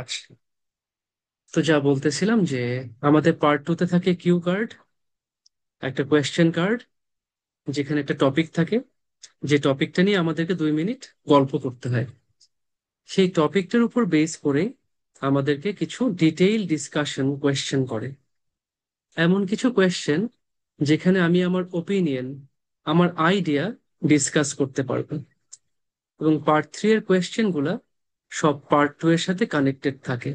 আচ্ছা, তো যা বলতেছিলাম যে আমাদের পার্ট টু তে থাকে কিউ কার্ড, একটা কোয়েশ্চেন কার্ড, যেখানে একটা টপিক থাকে, যে টপিকটা নিয়ে আমাদেরকে 2 মিনিট গল্প করতে হয়। সেই টপিকটার উপর বেস করে আমাদেরকে কিছু ডিটেইল ডিসকাশন কোয়েশ্চেন করে। এমন কিছু কোয়েশ্চেন যেখানে আমি আমার ওপিনিয়ন, আমার আইডিয়া ডিসকাস করতে পারবো। এবং পার্ট থ্রি এর কোয়েশ্চেন গুলা সব পার্ট টু এর সাথে কানেক্টেড থাকে।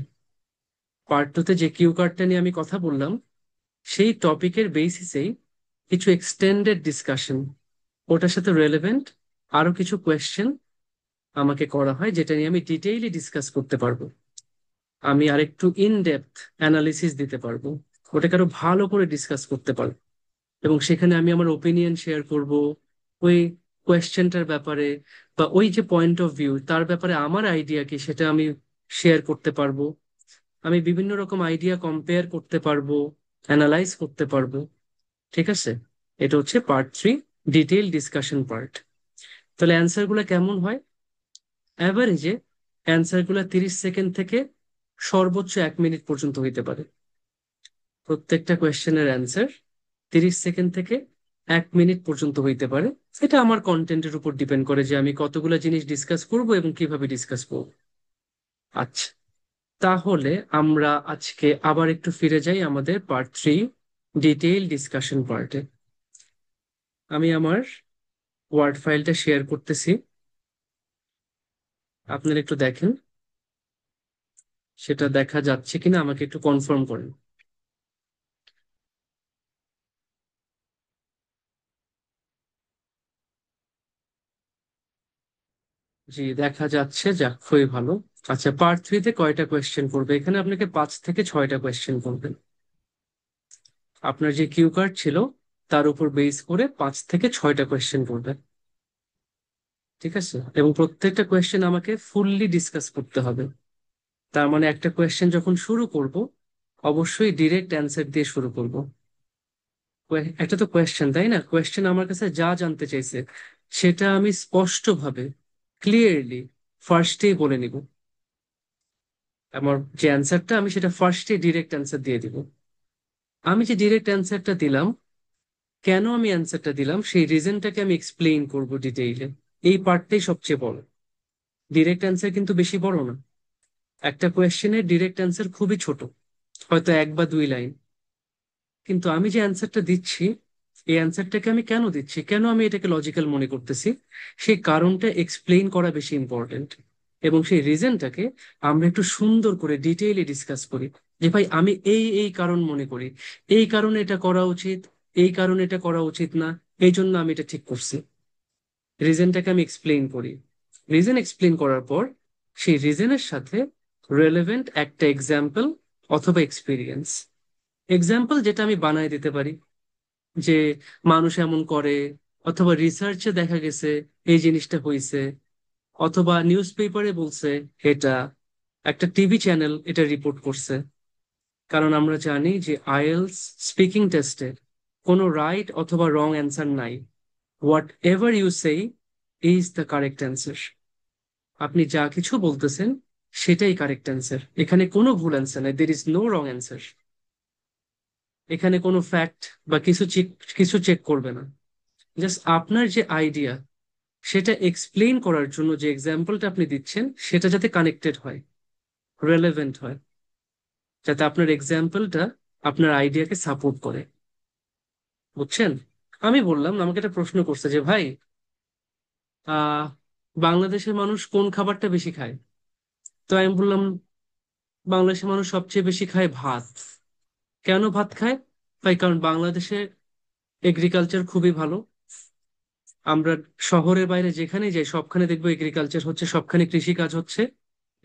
পার্ট টু তে যে কিউ কার্ডটা নিয়ে আমি কথা বললাম, সেই টপিকের বেসিসেই কিছু এক্সটেন্ডেড ডিসকাশন, ওটার সাথে রেলেভেন্ট আরো কিছু কোয়েশ্চেন আমাকে করা হয়, যেটা নিয়ে আমি ডিটেইলি ডিসকাস করতে পারবো। আমি আরেকটু ইন ডেপথ অ্যানালিসিস দিতে পারবো, ওটাকে আরো ভালো করে ডিসকাস করতে পারবো। এবং সেখানে আমি আমার ওপিনিয়ন শেয়ার করব ওই কোয়েশ্চেনটার ব্যাপারে, বা ওই যে পয়েন্ট অফ ভিউ তার ব্যাপারে আমার আইডিয়া কি সেটা আমি শেয়ার করতে পারবো। আমি বিভিন্ন রকম আইডিয়া কম্পেয়ার করতে পারবো, অ্যানালাইজ করতে পারবো। ঠিক আছে, এটা হচ্ছে part three, detail discussion part. তাহলে অ্যান্সার গুলা কেমন হয়? অ্যাভারেজে অ্যান্সার গুলা 30 সেকেন্ড থেকে সর্বোচ্চ 1 মিনিট পর্যন্ত হইতে পারে। প্রত্যেকটা কোয়েশ্চেনের অ্যান্সার 30 সেকেন্ড থেকে 1 মিনিট পর্যন্ত হইতে পারে। এটা আমার কন্টেন্টের উপর ডিপেন্ড করে যে আমি কতগুলো জিনিস ডিসকাস করব এবং কিভাবে ডিসকাস করব। আচ্ছা, তাহলে আমরা আজকে আবার একটু ফিরে যাই আমাদের পার্ট থ্রি, ডিটেইল ডিসকাশন পার্টে। আমি আমার ওয়ার্ড ফাইলটা শেয়ার করতেছি, আপনারা একটু দেখেন সেটা দেখা যাচ্ছে কিনা, আমাকে একটু কনফার্ম করেন। জি, দেখা যাচ্ছে, যাক খুবই ভালো। আচ্ছা, পার্ট থ্রিতে কয়টা কোয়েশ্চেন করবে? এখানে আপনাকে 5 থেকে 6টা কোয়েশ্চেন করবেন। আপনার যে কিউ কার্ড ছিল তার উপর বেস করে 5 থেকে 6টা কোয়েশ্চেন করবে। ঠিক আছে, এবং প্রত্যেকটা কোয়েশ্চেন আমাকে ফুললি ডিসকাস করতে হবে। তার মানে একটা কোয়েশ্চেন যখন শুরু করব, অবশ্যই ডিরেক্ট অ্যান্সার দিয়ে শুরু করব। একটা তো কোয়েশ্চেন, তাই না? কোয়েশ্চেন আমার কাছে যা জানতে চাইছে সেটা আমি স্পষ্টভাবে, ক্লিয়ারলি ফার্স্টেই বলে নিব। আমার যে অ্যান্সারটা, আমি সেটা ফার্স্টে ডিরেক্ট অ্যান্সার দিয়ে দিব। আমি যে ডিরেক্ট অ্যান্সারটা দিলাম, কেন আমি অ্যান্সারটা দিলাম সেই রিজনটাকে আমি এক্সপ্লেইন করব ডিটেইলে। এই পার্টটাই সবচেয়ে বড়। ডিরেক্ট অ্যান্সার কিন্তু বেশি বড় না। একটা কোয়েশ্চেনের ডিরেক্ট অ্যান্সার খুবই ছোট, হয়তো 1 বা 2 লাইন। কিন্তু আমি যে অ্যান্সারটা দিচ্ছি, এই অ্যান্সারটাকে আমি কেন দিচ্ছি, কেন আমি এটাকে লজিক্যাল মনে করতেছি, সেই কারণটা এক্সপ্লেইন করা বেশি ইম্পর্টেন্ট। এবং সেই রিজনটাকে আমরা একটু সুন্দর করে ডিটেইলি ডিসকাস করি, যে ভাই আমি এই এই কারণ মনে করি, এই কারণে এটা করা উচিত, এই কারণে এটা করা উচিত না, এই জন্য আমি এটা ঠিক করছি। রিজনটাকে আমি এক্সপ্লেইন করি। রিজন এক্সপ্লেইন করার পর সেই রিজনের সাথে রেলেভেন্ট একটা এক্সাম্পল অথবা এক্সপিরিয়েন্স। এক্সাম্পল যেটা আমি বানায় দিতে পারি, যে মানুষ এমন করে, অথবা রিসার্চে দেখা গেছে এই জিনিসটা হয়েছে, অথবা নিউজ পেপারে বলছে এটা, একটা টিভি চ্যানেল এটা রিপোর্ট করছে। কারণ আমরা জানি যে আইএলস স্পিকিং টেস্টে কোনো রাইট অথবা রং অ্যান্সার নাই। Whatever you say is the correct answer. আপনি যা কিছু বলতেছেন সেটাই কারেক্ট অ্যান্সার, এখানে কোনো ভুল অ্যান্সার নাই, there is no wrong answer. এখানে কোনো ফ্যাক্ট বা কিছু চেক করবে না। জাস্ট আপনার যে আইডিয়া সেটা এক্সপ্লেইন করার জন্য যে এক্সাম্পলটা আপনি দিচ্ছেন সেটা যাতে কানেক্টেড হয়, রেলেভেন্ট হয়, যাতে আপনার এক্সাম্পলটা আপনার আইডিয়াকে সাপোর্ট করে। বুঝছেন? আমি বললাম, আমাকে একটা প্রশ্ন করছে যে ভাই, আহ বাংলাদেশের মানুষ কোন খাবারটা বেশি খায়? তো আমি বললাম, বাংলাদেশের মানুষ সবচেয়ে বেশি খায় ভাত। কেন ভাত খায়? ভাই, কারণ বাংলাদেশে এগ্রিকালচার খুবই ভালো। আমরা শহরের বাইরে যেখানেই যাই সবখানে দেখবো এগ্রিকালচার হচ্ছে, সবখানে কৃষি কাজ হচ্ছে।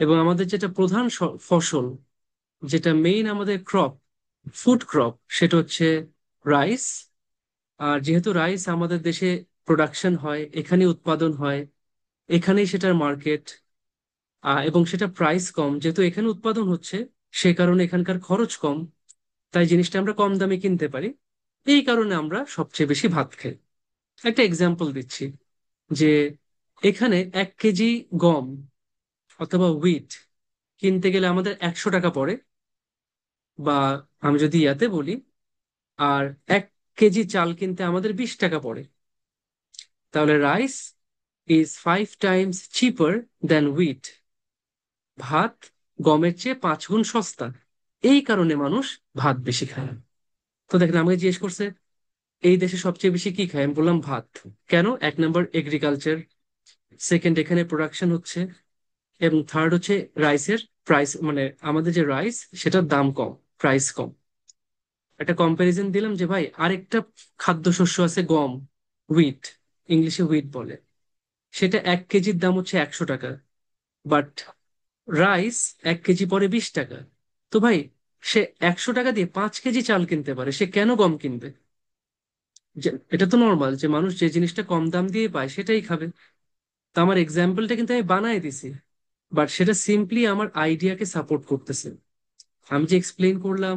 এবং আমাদের যেটা প্রধান ফসল, যেটা মেইন আমাদের ক্রপ, ফুড ক্রপ, সেটা হচ্ছে রাইস। আর যেহেতু রাইস আমাদের দেশে প্রোডাকশন হয়, এখানে উৎপাদন হয়, এখানেই সেটার মার্কেট, এবং সেটা প্রাইস কম, যেহেতু এখানে উৎপাদন হচ্ছে সে কারণে এখানকার খরচ কম, তাই জিনিসটা আমরা কম দামে কিনতে পারি। এই কারণে আমরা সবচেয়ে বেশি ভাত খাই। একটা এক্সাম্পল দিচ্ছি, যে এখানে 1 কেজি গম অথবা হুইট কিনতে গেলে আমাদের 100 টাকা পড়ে, বা আমি যদি ইয়াতে বলি, আর 1 কেজি চাল কিনতে আমাদের 20 টাকা পড়ে। তাহলে rice is 5 times cheaper than wheat. ভাত গমের চেয়ে 5 গুণ সস্তা। এই কারণে মানুষ ভাত বেশি খায়। তো দেখেন, আমাকে জিজ্ঞেস করছে এই দেশে সবচেয়ে বেশি কি খায়, আমি বললাম ভাত। কেন? 1 নম্বর এগ্রিকালচার, সেকেন্ড এখানে প্রোডাকশন হচ্ছে, এবং থার্ড হচ্ছে রাইসের প্রাইস, মানে আমাদের যে রাইস সেটার দাম কম, প্রাইস কম। একটা কম্পারিজন দিলাম যে ভাই আরেকটা খাদ্যশস্য আছে গম, হুইট, ইংলিশে হুইট বলে, সেটা 1 কেজির দাম হচ্ছে 100 টাকা, বাট রাইস 1 কেজি পরে 20 টাকা। তো ভাই সে 100 টাকা দিয়ে 5 কেজি চাল কিনতে পারে, সে কেন গম কিনবে? এটা তো নর্মাল যে মানুষ যে জিনিসটা কম দাম দিয়ে পায় সেটাই খাবে। তো আমার এক্সাম্পলটা কিন্তু আমি বানাই দিছি, বাট সেটা সিম্পলি আমার আইডিয়াকে সাপোর্ট করতেছে। আমি যে এক্সপ্লেন করলাম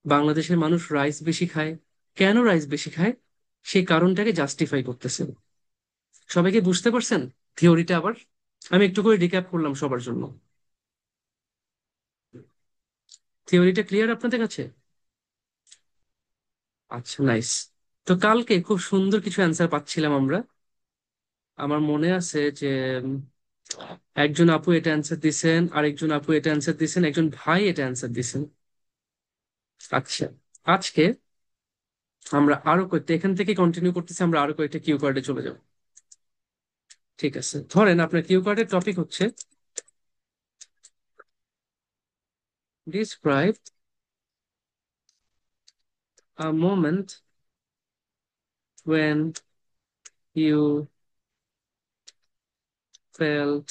বাংলাদেশের মানুষ রাইস বেশি খায়, কেন রাইস বেশি খায়, সেই কারণটাকে জাস্টিফাই করতেছে। সবাইকে বুঝতে পারছেন থিওরিটা? আবার আমি একটু করে রিক্যাপ করলাম সবার জন্য। থিওরিটা ক্লিয়ার আপনাদের কাছে? আচ্ছা, নাইস। তো কালকে খুব সুন্দর কিছু অ্যান্সার পাচ্ছিলাম আমরা। আমার মনে আছে যে উম, একজন আপু এটা অ্যান্সার দিছেন, আরেকজন আপু এটা অ্যান্সার দিছেন, একজন ভাই এটা অ্যান্সার দিছেন। আচ্ছা, আজকে আমরা আরো কয়েকটা এখান থেকে কন্টিনিউ করতেছি, আমরা আরো কয়েকটা কিউ কার্ডে চলে যাব। ঠিক আছে, ধরেন আপনার কিউ কার্ডের টপিক হচ্ছে describe a moment when you felt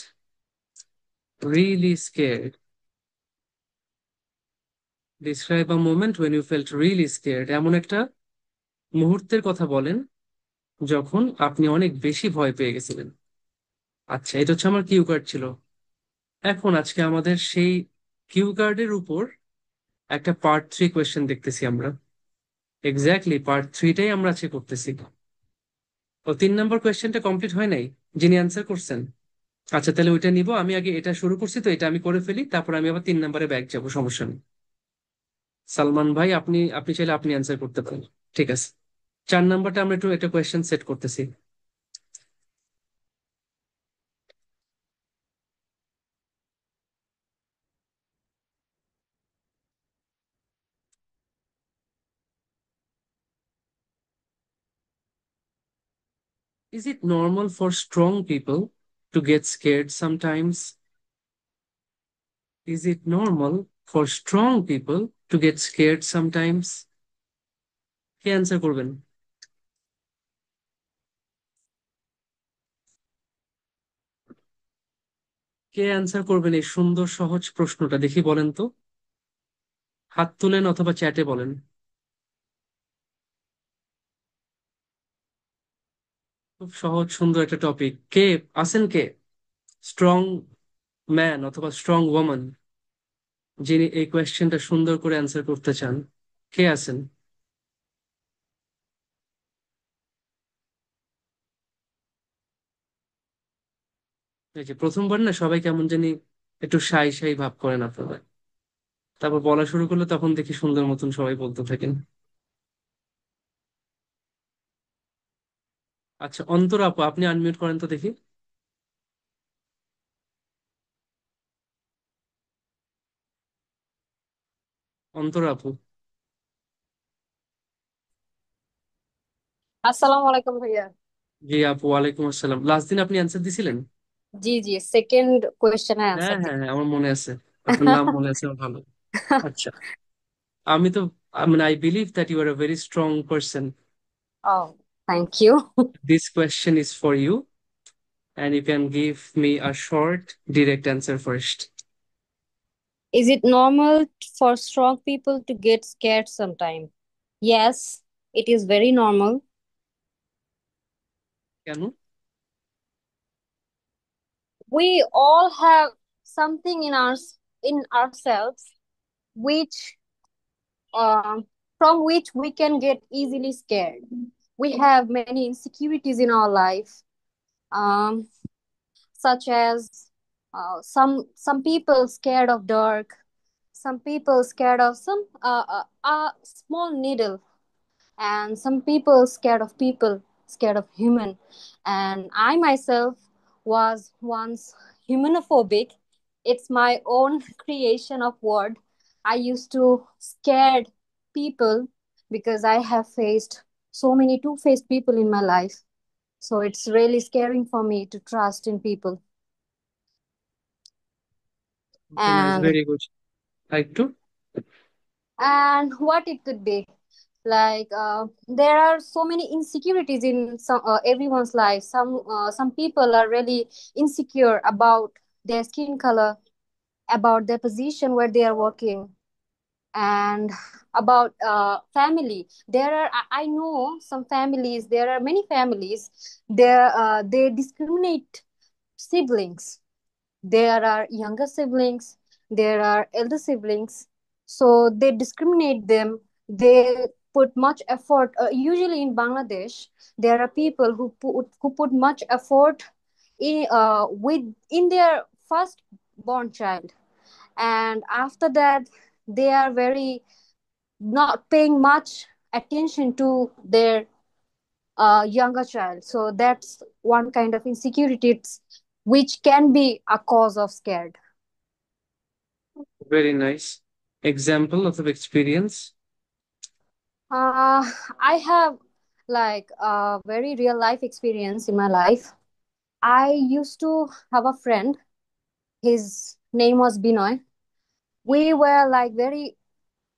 really scared. Describe a moment when you felt really scared. এমন একটা মুহূর্তের কথা বলেন যখন আপনি অনেক বেশি ভয় পেয়ে গেছিলেন। আচ্ছা, এটা হচ্ছে আমার কিউ কার্ড ছিল। এখন আজকে আমাদের সেই কিউ কার্ডের উপর একটা পার্ট 3 কোয়েশ্চেন দেখতেছি আমরা। এক্স্যাক্টলি পার্ট 3টাই আমরা আজকে করতেছি। ও 3 নম্বর কোয়েশ্চেনটা কমপ্লিট হয় নাই, যিনি অ্যান্সার করছেন। আচ্ছা, তাহলে ওইটা নিব। আমি আগে এটা শুরু করছি, তো এটা আমি করে ফেলি, তারপর আমি আবার 3 নম্বরে ব্যাক যাবো, সমস্যা নেই। সালমান ভাই, আপনি আপনি চাইলে আপনি অ্যান্সার করতে পারেন। ঠিক আছে, 4 নম্বরটা আমরা একটু একটা কোয়েশ্চেন সেট করতেছি। Is it normal for strong people to get scared sometimes? Is it normal for strong people to get scared sometimes? K answer করবেন? কে অ্যান্সার করবেন এই সুন্দর সহজ প্রশ্নটা, দেখি বলেন তো। হাত তুলেন অথবা চ্যাটে বলেন। খুব সহজ সুন্দর একটা টপিক। কে আছেন? কে স্ট্রং ম্যান অথবা স্ট্রং ওয়ামান, যিনি এই কোয়েশ্চেনটা সুন্দর করে অ্যান্সার করতে চান? কে আছেন? এই যে প্রথমবার না, সবাই কেমন জানি একটু সাই সাই ভাব করেন আপনারা, তারপর বলা শুরু করলে তখন দেখি সুন্দর মতন সবাই বলতে থাকেন। আচ্ছা, অন্তরা আপু, আপনি আনমিউট করেন তো দেখি। অন্তরা আপু। আসসালামু আলাইকুম ভাইয়া। জি আপু, ওয়ালাইকুম আসসালাম। লাস্ট দিন আপনি অ্যান্সার দিছিলেন? জি জি, সেকেন্ড কোয়েশ্চেনের হ্যাঁ অ্যান্সার হ্যাঁ দিই। হ্যাঁ, আমার মনে আছে। আপনার নাম মনে আছে আমার, ভালো। আচ্ছা, আমি তো, মানে I believe that you are a very strong person. ও, thank you. This question is for you, and you can give me a short, direct answer first. Is it normal for strong people to get scared sometime? Yes, it is very normal. কেন? We all have something in ourselves which from which we can get easily scared. We have many insecurities in our life, um, such as Some people scared of dark, some people scared of some small needle, and some people scared of human. And I myself was once humanophobic. It's my own creation of word. I used to scared people because I have faced so many two-faced people in my life, so it's really scaring for me to trust in people. Okay, nice, and very good. Like to and what it could be, like there are so many insecurities in everyone's life. Some people are really insecure about their skin color, about their position where they are working, and about family. I know some families, there are many families, they discriminate siblings. There are younger siblings, there are elder siblings, so they discriminate them. They put much effort. Usually in Bangladesh, there are people who put much effort in their first born child, and after that they are very not paying much attention to their younger child. So that's one kind of insecurity, which can be a cause of scared. very nice example of experience. Uh, I have like a very real life experience in my life. I used to have a friend. His name was Binoy. We were like very,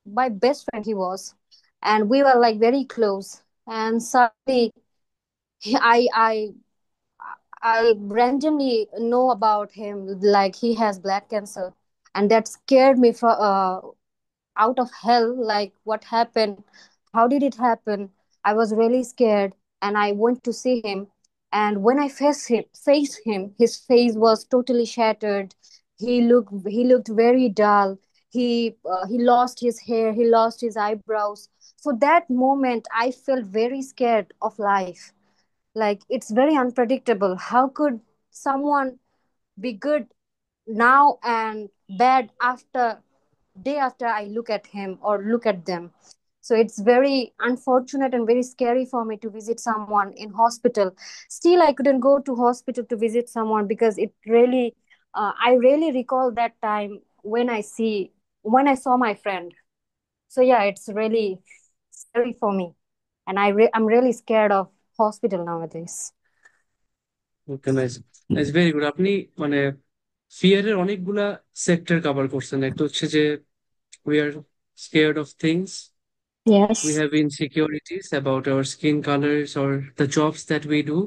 my best friend he was, and we were like very close. And suddenly, I I I randomly know about him, like he has black cancer, and that scared me for out of hell. Like, what happened? How did it happen? I was really scared, and I went to see him. And when I faced him, his face was totally shattered. He looked very dull. He lost his hair, he lost his eyebrows. So that moment I felt very scared of life. Like, it's very unpredictable. How could someone be good now and bad after day after I look at him or look at them? So it's very unfortunate and very scary for me to visit someone in hospital. Still, I couldn't go to hospital to visit someone because it really, I really recall that time when I saw my friend. So yeah, it's really scary for me, and I'm really scared of hospital nowadays. Okay, nice, nice, very good. আপনি মানে ফিয়ারের অনেকগুলা sector cover করছেন। একটা হচ্ছে যে we are scared of things, we Yes. have insecurities about our skin colors or the jobs that we do,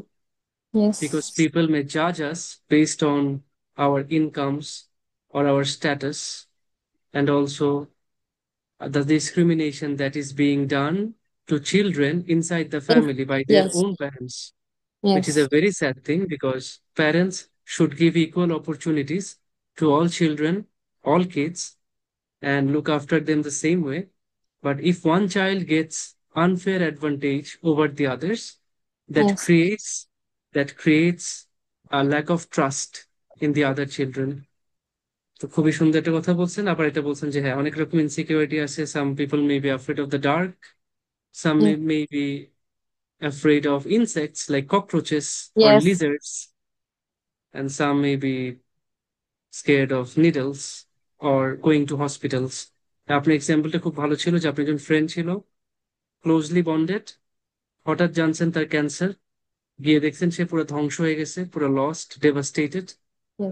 because Yes. people may judge us based on our incomes or our status, and also the discrimination that is being done to children inside the In, family by their yes. own parents, which is a Yes. very sad thing because parents should give equal opportunities to all children, all kids, and look after them the same way. But if one child gets unfair advantage over the others, that Yes. creates that creates a lack of trust in the other children. তো খুবই সুন্দর একটা কথা বলছেন। আবার এটা বলছেন যে হ্যাঁ, অনেক রকম ইনসিকিউরিটি আছে। Some people may be afraid of the dark, some Yeah. May be afraid of insects like cockroaches or Yes. lizards, and some may be scared of needles or going to hospitals. আপনার এক্সাম্পলটা খুব ভালো ছিল যে আপনি একজন friend ছিল, closely bonded, হঠাৎ জানছেন তার ক্যান্সার, গিয়ে দেখছেন সে পুরো ধ্বংস হয়ে গেছে, পুরো লস্ট, ডেভাস্টেটেড।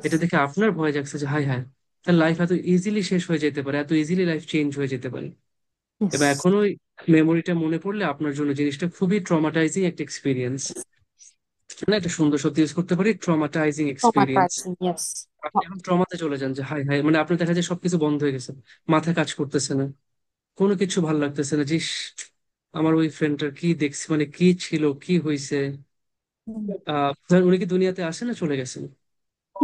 এটা Yes. দেখে আপনার ভয় জাগছে যে হাই হাই, তার লাইফ এত ইজিলি শেষ হয়ে যেতে পারে, এত ইজিলি লাইফ চেঞ্জ হয়ে যেতে পারে। এবং Yes. এখনো মেমোরিটা মনে পড়লে আপনার জন্য জিনিসটা খুবই ট্রমাটাইজিং একটা এক্সপিরিয়েন্স। না, একটা সুন্দর শব্দ ইউজ করতে পারি, ট্রমাটাইজিং এক্সপিরিয়েন্স। Traumatizing. Yes. আপনি এখন ট্রমাতে চলে যান যে হাই হাই, মানে আপনার দেখা যায় সবকিছু বন্ধ হয়ে গেছে, মাথা কাজ করতেছে না, কোনো কিছু ভালো লাগতেছে না। যে ইস, আমার ওই ফ্রেন্ডটার কি দেখছি, মানে কি ছিল, কি হয়েছে। ধরেন উনি কি দুনিয়াতে আসে না চলে গেছেন?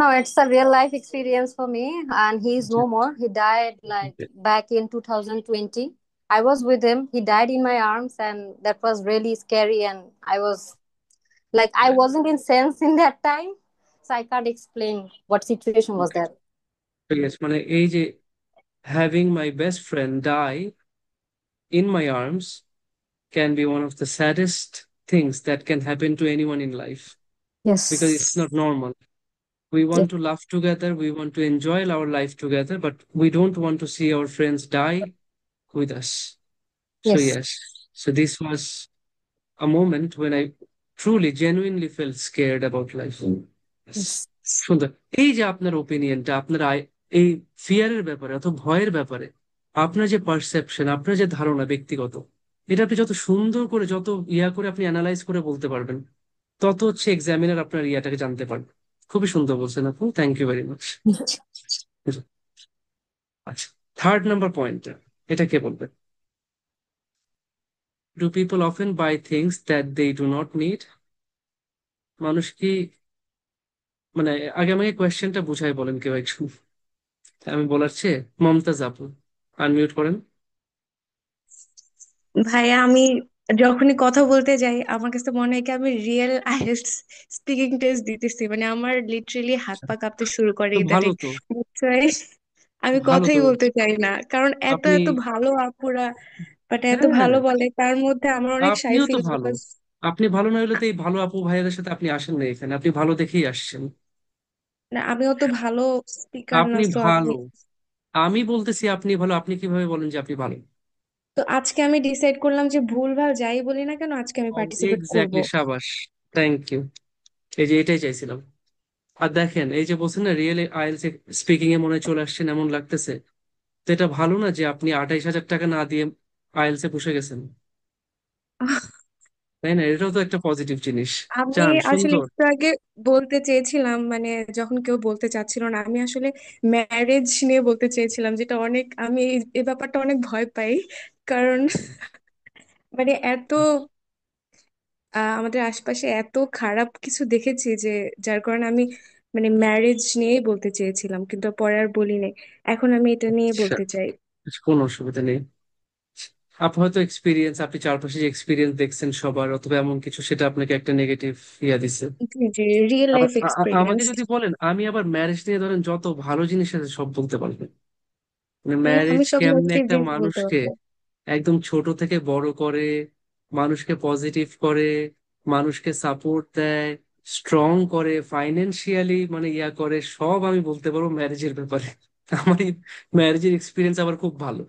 No, it's a real life experience for me, and he's আচ্ছা, no more. He died like back in 2020. I was with him. He died in my arms, and that was really scary. And I was like, I wasn't in sense in that time. So I can't explain what situation was that. Yes, মানে এই যে having my best friend die in my arms can be one of the saddest things that can happen to anyone in life because it's Yes. not normal. We Yes. want to laugh together, we want to enjoy our life together, but we don't want to see our friends die with us. So, Yes. yes, so this was a moment when I truly, genuinely felt scared about life. Yes. Yes. সুন্দর। এই যে আপনার ওপিনিয়নটা, আপনার এই ফিয়ারের ব্যাপারে অথবা ভয়ের ব্যাপারে আপনার যে পারসেপশন, আপনার যে ধারণা ব্যক্তিগত, এটা আপনি যত সুন্দর করে, যত করে আপনি অ্যানালাইজ করে বলতে পারবেন, তত হচ্ছে এক্সামিনার আপনার ইয়াটাকে জানতে পারবে। খুবই সুন্দর বলছেন আপু, থ্যাংক ইউ ভেরি মাচ। আচ্ছা, থার্ড নাম্বার পয়েন্টটা, এটা কে বলবে? Do people often buy things that they do not need? মানুষ কি, মানে আগে আমাকে কোয়েশ্চেনটা বুঝাই বলেন কেউ একজন, আমি বলার চেয়ে। মমতাজ আপু, আনমিউট করেন। ভাইয়া আমি যখনই কথা বলতে যাই আমার কাছে মনে হয় কি আমি রিয়েল আইএলটিএস স্পিকিং টেস্ট দিতেছি, মানে আমার লিটারেলি হাত আচ্ছা, পা কাঁপতে শুরু করে তো ভালো ইদানিং। তো, That's why আমি ভালো কথাই তো। বলতে চাই না, কারণ এত আপনি, এত ভালো আপুরা বাট এত হ্যাঁ, ভালো বলে তার মধ্যে আমার অনেক শাই আপনিও তো ফিল ভালো। বিকজ আপনি ভালো না হলে তো এই ভালো আপু ভাইয়াদের সাথে আপনি আসেন না এখানে, আপনি ভালো দেখেই আসছেন। আমি অত ভালো স্পিকার না, আপনি তো আমি ভালো, আমি বলতেছি আপনি ভালো, আপনি কিভাবে বলেন যে আপনি ভালো? তো আজকে আমি ডিসাইড করলাম যে ভুলভাল যাই বলি না কেন আজকে আমি পার্টিসিপেট করব। এক্স্যাক্টলি, সাবাস, থ্যাংক ইউ। এই যে এটাই চাইছিলাম। আর দেখেন, এই যে বলছেন না রিয়েল আইএলটিএস স্পিকিং এ মনে হয় চলে আসছেন এমন লাগতেছে, তো এটা ভালো না যে আপনি 28,000 টাকা না দিয়ে আইএলটিএস এ বসে গেছেন, তাই না? এটাও তো একটা পজিটিভ জিনিস। আমি যান, আসলে সুন্দর। একটু আগে বলতে চেয়েছিলাম, মানে যখন কেউ বলতে চাচ্ছিল না আমি আসলে ম্যারেজ নিয়ে বলতে চেয়েছিলাম, যেটা অনেক আমি এই ব্যাপারটা অনেক ভয় পাই। কারণ মানে এত আমাদের আশপাশে এত খারাপ কিছু দেখেছি যে যার কারণে আমি মানে ম্যারেজ নিয়েই বলতে চেয়েছিলাম, কিন্তু পরে আর বলি নাই। এখন আমি এটা নিয়ে আচ্ছা, বলতে চাই। আচ্ছা, কোনো অসুবিধা নেই। আপনি হয়তো এক্সপিরিয়েন্স, আপনি চারপাশে যে এক্সপিরিয়েন্স দেখছেন সবার, অথবা এমন কিছু সেটা আপনাকে একটা নেগেটিভ ইয়া দিছে। যে রিয়েল আবার লাইফ আমাকে এক্সপিরিয়েন্স। যদি বলেন, আমি আবার ম্যারেজ নিয়ে ধরেন যত ভালো জিনিস আছে সব বলতে পারবেন। মানে আমি ম্যারেজ সব কেমনে নেগেটিভ একটা জিনিস বলতে মানুষকে পারবো। একদম ছোট থেকে বড় করে, মানুষকে পজিটিভ করে, মানুষকে সাপোর্ট দেয়, স্ট্রং করে, ফাইন্যান্সিয়ালি মানে ইয়া করে, সব আমি বলতে পারবো ম্যারেজের ব্যাপারে। আমার ম্যারেজের এক্সপিরিয়েন্স আবার খুব ভালো।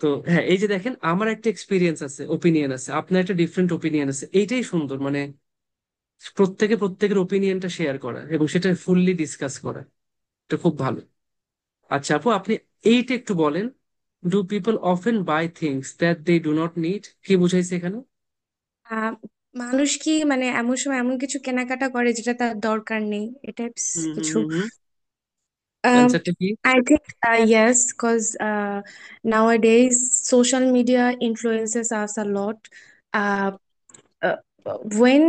তো হ্যাঁ, এই যে দেখেন, আমার একটা এক্সপিরিয়েন্স আছে, ওপিনিয়ন আছে, আপনার একটা ডিফারেন্ট ওপিনিয়ন আছে, এইটাই সুন্দর। মানে প্রত্যেকে প্রত্যেকের ওপিনিয়নটা শেয়ার করা এবং সেটা ফুললি ডিসকাস করা, এটা খুব ভালো। আচ্ছা আপু, আপনি এইটা একটু বলেন, do people often buy things that they do not need? কি বুঝাইছে এখানে? আহ মানুষ কি মানে এমন সময় এমন কিছু কেনাকাটা করে যেটা তার দরকার নেই, এটা হুম, হুম, কিছু। হুম, হুম। Um, অ্যান্সারটা কি? I think yes, because nowadays social media influences us a lot. Uh, uh, when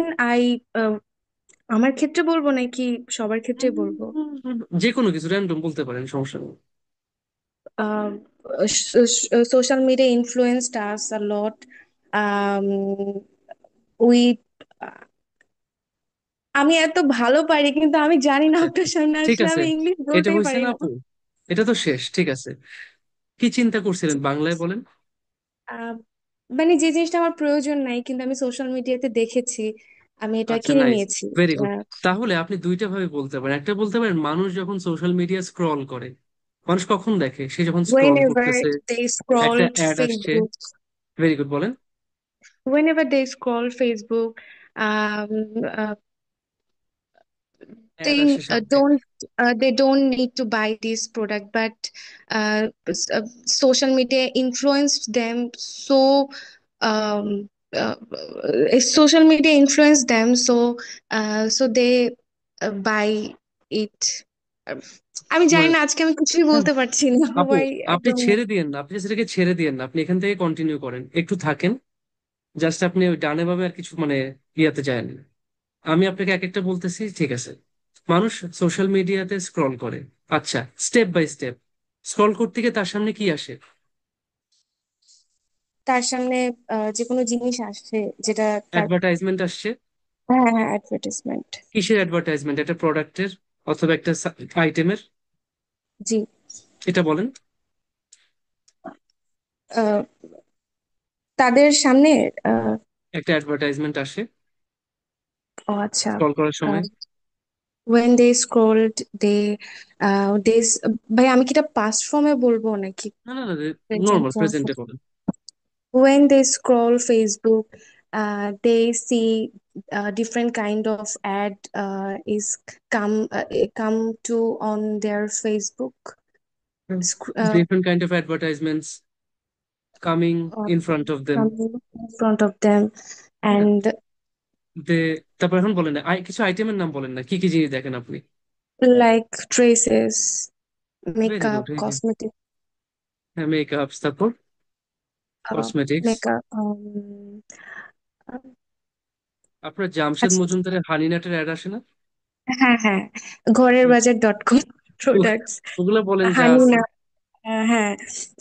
আমার ক্ষেত্রে বলবো নাকি সবার ক্ষেত্রে বলবো? যে কোনো কিছু র্যান্ডম বলতে পারেন, সমস্যা নেই। Uh, Social media influenced us a lot. Um, we আমি এত ভালো পারি কিন্তু আমি জানি না আচ্ছা, আপনার সামনে ঠিক আসলে আছে, আমি ইংলিশ এটা বলতেই হয়েছে পারি না না। আপু, এটা তো শেষ, ঠিক আছে। কি চিন্তা করছিলেন বাংলায় বলেন? আহ, মানে যে জিনিসটা আমার প্রয়োজন নাই কিন্তু আমি সোশ্যাল মিডিয়াতে দেখেছি, আমি এটা আচ্ছা, কিনে নাইস, নিয়েছি। Very good. তাহলে আপনি দুইটা ভাবে বলতে পারেন। একটা বলতে পারেন, মানুষ যখন সোশ্যাল মিডিয়া স্ক্রল করে, মানুষ কখন দেখে? সে যখন স্ক্রল Whenever করতেছে, they একটা scrolled অ্যাড আসছে। Facebook, ভেরি গুড, বলেন। whenever they scroll Facebook, ad they আসে সামনে। don't need to buy this product, but social media influenced them so social media influenced them so they buy it. আহ, আমি জানি মানে না, আজকে আমি কিছুই বলতে পারছি না। আপু, ভাই আপনি একদম। ছেড়ে দিয়েন না, আপনি সেটাকে ছেড়ে দিয়েন না, আপনি এখান থেকে কন্টিনিউ করেন, একটু থাকেন। জাস্ট আপনি ওই ডানে বামে আর কিছু মানে ইয়াতে যায় না। আমি আপনাকে এক একটা বলতেছি, ঠিক আছে? মানুষ সোশ্যাল মিডিয়াতে স্ক্রল করে, আচ্ছা, স্টেপ বাই স্টেপ স্ক্রল করতে গিয়ে তার সামনে কি আসে? তার সামনে যে কোনো জিনিস আসছে যেটা তার অ্যাডভার্টাইজমেন্ট আসছে, হ্যাঁ হ্যাঁ, অ্যাডভার্টাইজমেন্ট। কিসের অ্যাডভার্টাইজমেন্ট? একটা প্রোডাক্টের অথবা একটা আইটেমের? জি। এটা বলেন। আহ, তাদের সামনে। আহ, একটা অ্যাডভার্টাইজমেন্ট আসে ও আচ্ছা। স্ক্রল করার সময়। when they scrolled they ভাই আমি কি এটা পাস্ট ফর্মে বলবো নাকি না না না, প্রেজেন্ট নর্মাল ফর্ম? প্রেজেন্টে বলেন। When they scroll Facebook, they see different kind of ad is come to on their Facebook. Different kind of advertisements coming Or in front of them. coming in front of them, হ্যাঁ, and দে তারপর এখন বলেন না, কিছু আইটেমের নাম বলেন না, কি কি জিনিস দেখেন আপনি? like traces, very makeup, good, এই যে। cosmetic, হ্যাঁ, মেকআপ, তারপর কসমেটিক্স। makeup. আপনার জামশেদ আচ্ছা, মজুমদারের হানিনাটের অ্যাড আসে না? হ্যাঁ হ্যাঁ, ঘরের বাজার.com ও- প্রোডাক্টস, ওগুলো বলেন যা হানি আছে। না, হ্যাঁ,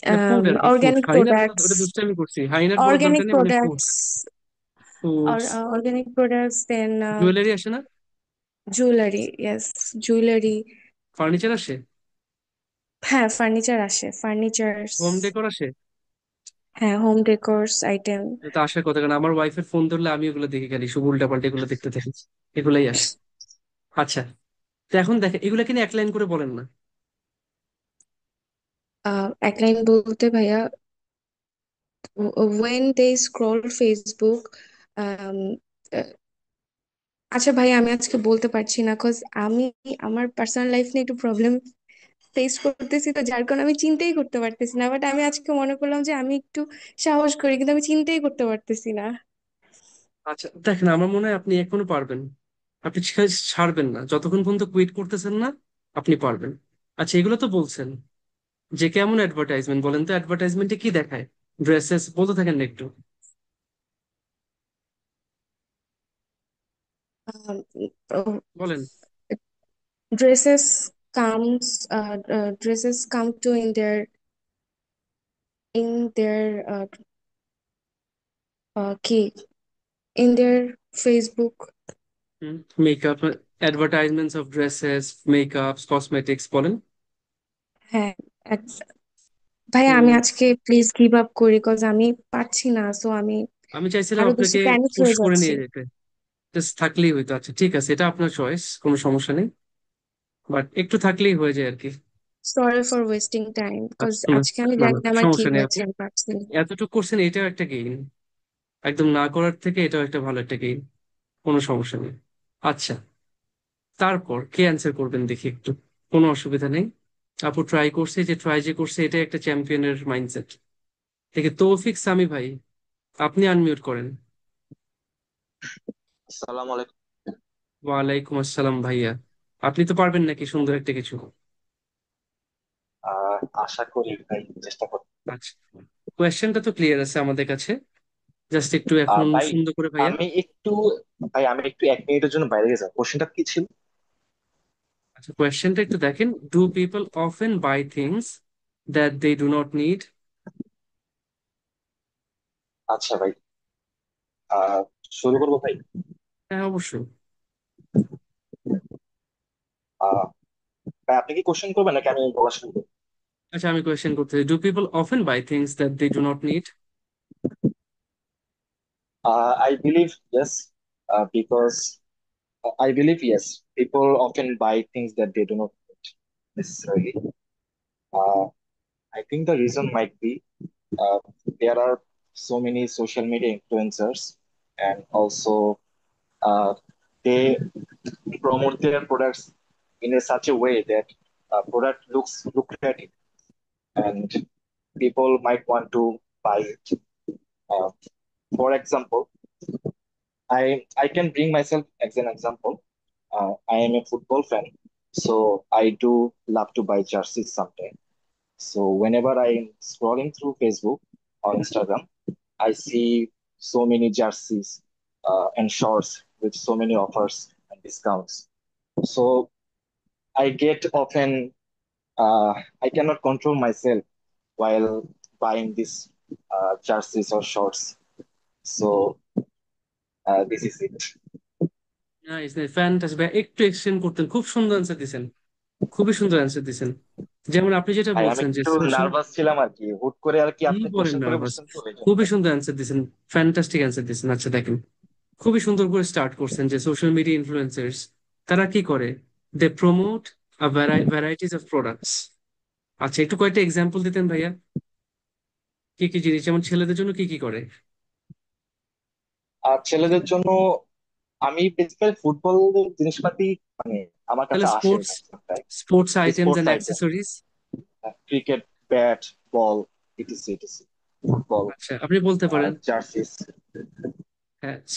না, ফুড আর কি, ফুড। অর্গানিক হানিনাট প্রোডাক্টস, ওটা দুষ্টামি করছি, হানিনাট বলার দরকার অর্গানিক নেই, মানে food. Products, foods. Organic products, then jewellery আসে না? Jewellery, yes, jewellery. ফার্নিচার আসে? হ্যাঁ, ফার্নিচার আসে, ফার্নিচার্স। হোম ডেকোর আসে? হ্যাঁ, হোম ডেকোরস আইটেম। এটা আসার কথা, কারণ আমার ওয়াইফের ফোন ধরলে আমি এগুলো দেখি, খালি শুভ উল্টা পাল্টা এগুলো দেখতে থাকি, এগুলাই আসে। আচ্ছা, তো এখন দেখেন এগুলা কিনে এক লাইন করে বলেন না। এক লাইন বলতে ভাইয়া, when they scroll Facebook, um, আহ, আচ্ছা ভাই আমি আজকে বলতে পারছি না, কজ আমি আমার পার্সোনাল লাইফ নিয়ে একটু প্রবলেম ফেস করতেছি, তো যার কারণে আমি চিন্তাই করতে পারতেছি না, বাট আমি আজকে মনে করলাম যে আমি একটু সাহস করি, কিন্তু আমি চিন্তাই করতে পারতেছি না। আচ্ছা দেখেন, আমার মনে হয় আপনি এখনো পারবেন। আপনি ছাড়বেন না যতক্ষণ পর্যন্ত কুইট করতেছেন না, আপনি পারবেন। আচ্ছা, এগুলো তো বলছেন, যে কেমন অ্যাডভার্টাইজমেন্ট বলেন তো, অ্যাডভার্টাইজমেন্টে কি দেখায়? ড্রেসেস বলতে থাকেন না একটু, বলেন। Dresses dresses come to in their key in their Facebook. Makeup, advertisements of dresses, makeup, cosmetics বলেন। হ্যাঁ, ভাই আমি হুম, আজকে প্লিজ গিভ আপ করি, কজ আমি পারছি না, সো আমি আমি চাইছিলাম আরো বেশি আপনাকে প্যানিক পুশ হয়ে করে যাচ্ছি। নিয়ে যেতে, জাস্ট থাকলেই হইতো। আচ্ছা ঠিক আছে, এটা আপনার চয়েস, কোনো সমস্যা নেই, বাট একটু থাকলেই হয়ে যায় আর কি। Sorry for wasting time, cause না আজকে আমি না জানি না, না আমার কি সমস্যা নেই হয়েছে, আপু। আমি পারছি না। এতটুকু করছেন, এটাও একটা গেইন। একদম না করার থেকে এটাও একটা ভালো একটা গেইন, কোনো সমস্যা নেই। আচ্ছা, তারপর কে অ্যান্সার করবেন দেখি একটু, কোনো অসুবিধা নেই। আপু ট্রাই করছে, যে ট্রাই যে করছে এটা একটা চ্যাম্পিয়নের মাইন্ডসেট। দেখে তৌফিক সামি ভাই, আপনি আনমিউট করেন। আসসালামু আলাইকুম। ওয়ালাইকুম আসসালাম ভাইয়া। আপনি তো পারবেন নাকি সুন্দর একটা কিছু? আশা করি ভাই, চেষ্টা করব। আচ্ছা, কোয়েশ্চেনটা তো ক্লিয়ার আছে আমাদের কাছে, জাস্ট একটু এখন ভাই সুন্দর করে ভাইয়া। আমি একটু ভাই আমি একটু 1 মিনিটের জন্য বাইরে গেছি, কোশ্চেনটা কি ছিল? আচ্ছা, কোয়েশ্চেনটা একটু দেখেন। Do people often buy things that they do not need? আচ্ছা ভাই, আহ শুরু করবো ভাই। হ্যাঁ অবশ্যই। আহ ভাই আপনি কি কোশ্চেন করবেন নাকি আমি বলা শুরু করবো? আচ্ছা, আমি কোয়েশ্চেন করতে চাই, do people often buy things that they do not need? I believe yes, because I believe yes, people often buy things that they do not need necessarily. Uh, I think the reason might be uh, there are so many social media influencers, and also uh, they promote their products in a such a way that product looks lucrative, and people might want to buy it. Uh, for example, I can bring myself as an example. I am a football fan, so I do love to buy jerseys sometimes. So whenever I'm scrolling through Facebook or Instagram, I see so many jerseys and shorts with so many offers and discounts. So I get often I cannot control myself while buying these jerseys or shorts. So this is it. Nice nice fantastic ভাই, একটু extend করতেন, খুব সুন্দর answer দিছেন, খুবই সুন্দর answer দিছেন। যেমন আপনি যেটা ভাই আমি বলছেন যে একটু সোশ্যাল, নার্ভাস ছিলাম আর কি, হুট করে আর কি কি আপনি বলেন কোশ্চেন করে নার্ভাস, বসছেন তো এই জন্য। খুবই সুন্দর অ্যান্সার দিছেন, ফ্যান্টাস্টিক অ্যান্সার দিছেন। আচ্ছা দেখেন, খুবই সুন্দর করে স্টার্ট করছেন যে সোশ্যাল মিডিয়া ইনফ্লুয়েন্সার্স তারা কি করে, দে প্রমোট ভ্যারাইটিস অফ প্রোডাক্টস। আচ্ছা একটু কয়েকটা এক্সাম্পল দিতেন ভাইয়া, কি কি জিনিস, যেমন ছেলেদের জন্য কি কি করে? আর ছেলেদের জন্য আমি বেসিক্যালি ফুটবল জিনিসপাতি মানে আমার কাছে তাহলে আসে sports, maximum time. Sports items sports and item, accessories. Cricket, bat, ball, etc etc, football, আচ্ছা আপনি বলতে পারেন, jerseys.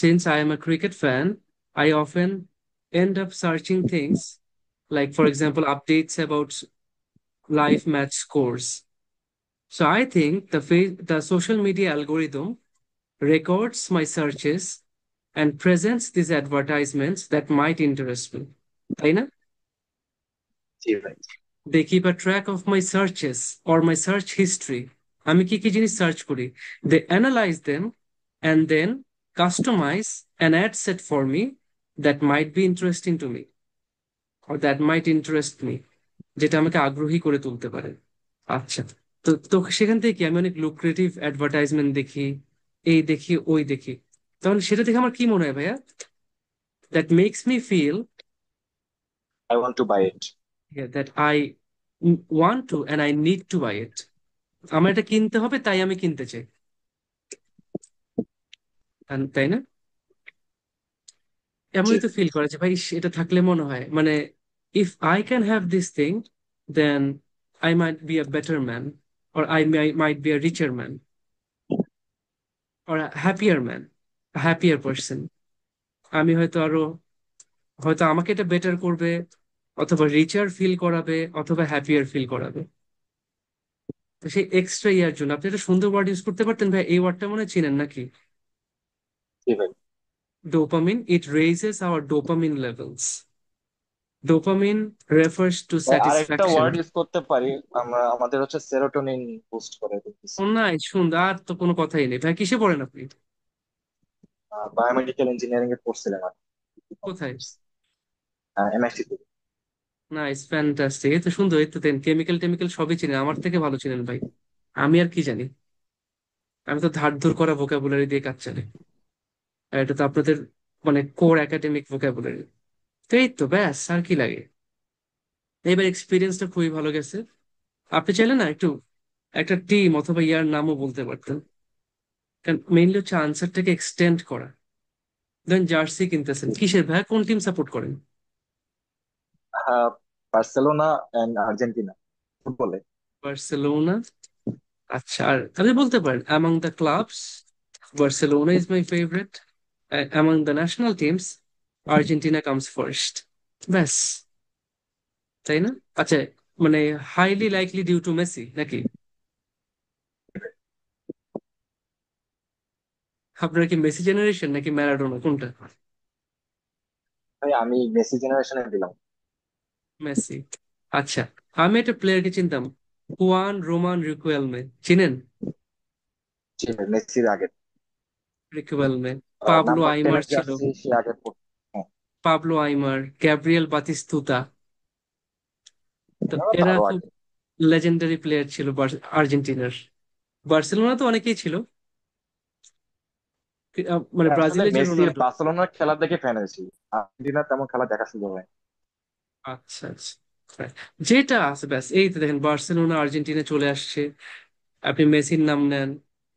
since I am a cricket fan, I often end up searching things like, for example, updates about live match scores. So I think the social media algorithm records my searches and presents these advertisements that might interest me. তাই না? জি ভাই। They keep a track of my searches or my search history. আমি কি কি জিনিস search করি, they analyze them and then customize an ad set for me that might be interesting to me or that might interest me, যেটা আমাকে আগ্রহী করে তুলতে পারে। আচ্ছা, তো তো সেখান থেকে কি আমি অনেক লুক্রেটিভ অ্যাডভার্টাইজমেন্ট দেখি, এই দেখি ওই দেখি, তাহলে সেটা দেখে আমার কি মনে হয় ভাইয়া, that makes me feel I want to buy it. That I want to and I need to buy it. আমার এটা কিনতে হবে তাই আমি কিনতে চাই, তাই না? জি এমনই তো ফিল করে যে ভাই ইস, এটা থাকলে মনে হয় মানে, if I can have this thing then I might be a better man, or I might be a richer man or a happier man, a happier person. আমি হয়তো আরো, হয়তো আমাকে এটা বেটার করবে, অথবা রিচার ফিল করাবে, অথবা হ্যাপিয়ার ফিল করাবে। তো সেই এক্সট্রা ইয়ার জন্য আপনি একটা সুন্দর ওয়ার্ড ইউজ করতে পারতেন ভাই, এই ওয়ার্ডটা মনে হয় চিনেন নাকি? জি ভাই। Dopamine, it raises our dopamine levels. Dopamine refers to ভাই আরেকটা satisfaction. ওয়ার্ড ইউজ করতে পারি আমরা, আমাদের হচ্ছে সেরোটোনিন বুস্ট করে দিতেছি। ও নাই সুন্দর, আর তো কোনো কথাই নেই ভাই, কিসে পড়েন আপনি? বায়োমেডিকেল ইঞ্জিনিয়ারিং এ পড়ছিলাম আর কোথায়? এমআইটি তে। নাইস ফ্যান্টাস্টিক, এই তো সুন্দর, এই তো দেন কেমিক্যাল টেমিক্যাল সবই চিনেন, আমার থেকে ভালো চিনেন ভাই। আমি আর কি জানি, আমি তো ধার ধুর করা ভোকাবুলারি দিয়ে কাজ চালাই, আর এটা তো আপনাদের মানে কোর একাডেমিক ভোকাবুলারি। তো এই তো ব্যাস, আর কি লাগে। এবার এক্সপিরিয়েন্সটা খুবই ভালো গেছে। আপনি চাইলে না একটু একটা টিম অথবা ইয়ার নামও বলতে পারতেন, কারণ মেইনলি হচ্ছে আনসারটাকে এক্সটেন্ড করা। দেন জার্সি কিনতেছেন কিসের ভাই, কোন টিম সাপোর্ট করেন? বার্সেলোনা এন্ড আর্জেন্টিনা ফুটবলে। বার্সেলোনা। আচ্ছা, আর আপনি বলতে পারেন among the clubs Barcelona is my favourite, among the national teams Argentina comes first. ব্যাস, তাই না? আচ্ছা, মানে highly likely due to Messi নাকি? আপনার কি মেসি জেনারেশন নাকি ম্যারাডোনা, কোনটা? ভাই আমি মেসি জেনারেশনে দিলাম। মেসি। আচ্ছা, আমি একটা প্লেয়ারকে চিনতাম, হুয়ান রোমান রিকুয়েলমে, চিনেন? জি ভাই, মেসির আগে রিকুয়েলমে, পাবলো নাম্বার আইমার 10 ছিল, জার্সি সে আগে পড়তো। হ্যাঁ, পাবলো আইমার, গ্যাব্রিয়েল বাতিস্তুতা। তো এরা তারও খুব আগে। লেজেন্ডারি প্লেয়ার ছিল আর্জেন্টিনার। বার্সেলোনা তো অনেকেই ছিল, মানে আসলে ব্রাজিলের যে মেসি রোনাল্ডো। বার্সেলোনার খেলা দেখে ফ্যান হয়েছি, আর্জেন্টিনার তেমন খেলা দেখা সুযোগ হয়। আচ্ছা আচ্ছা, right. যেটা আছে ব্যাস, এই তো দেখেন বার্সেলোনা আর্জেন্টিনা চলে আসছে, আপনি মেসির নাম নেন,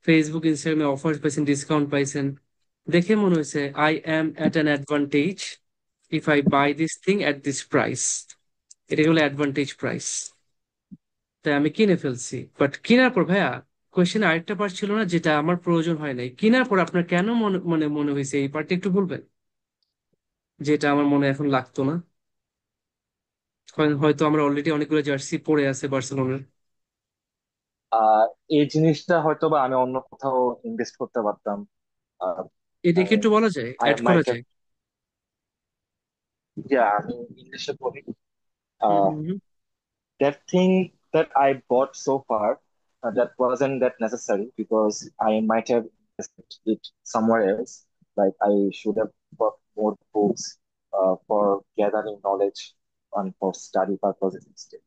ফেসবুক ইনস্টাগ্রামে অফার পাইছেন, ডিসকাউন্ট পাইছেন, দেখে মনে হয়েছে I am at an advantage if I buy this thing at this price. এটা হলো অ্যাডভান্টেজ প্রাইস, তাই আমি কিনে ফেলছি। বাট কেনার পর ভাইয়া, কোয়েশ্চেন আরেকটা পার্ট ছিল না যেটা আমার প্রয়োজন হয় নাই, কেনার পর আপনার কেন মনে মানে মনে হয়েছে, এই পার্টটা একটু বলবেন, যেটা আমার মনে এখন লাগতো না? কারণ হয়তো আমরা অলরেডি অনেকগুলো জার্সি পরে আছে বার্সেলোনার। আহ এই জিনিসটা হয়তো বা আমি অন্য কোথাও ইনভেস্ট করতে পারতাম। এটা কি একটু বলা যায়, আই অ্যাড করা মাইট হ্যাভ, যায়? আমি ইংলিশে বলি। হুম uh, hmm hmm. that thing that I bought so far, that wasn't that necessary because I might have invested it somewhere else. Like I should have bought more books, for gathering knowledge and for study purposes instead.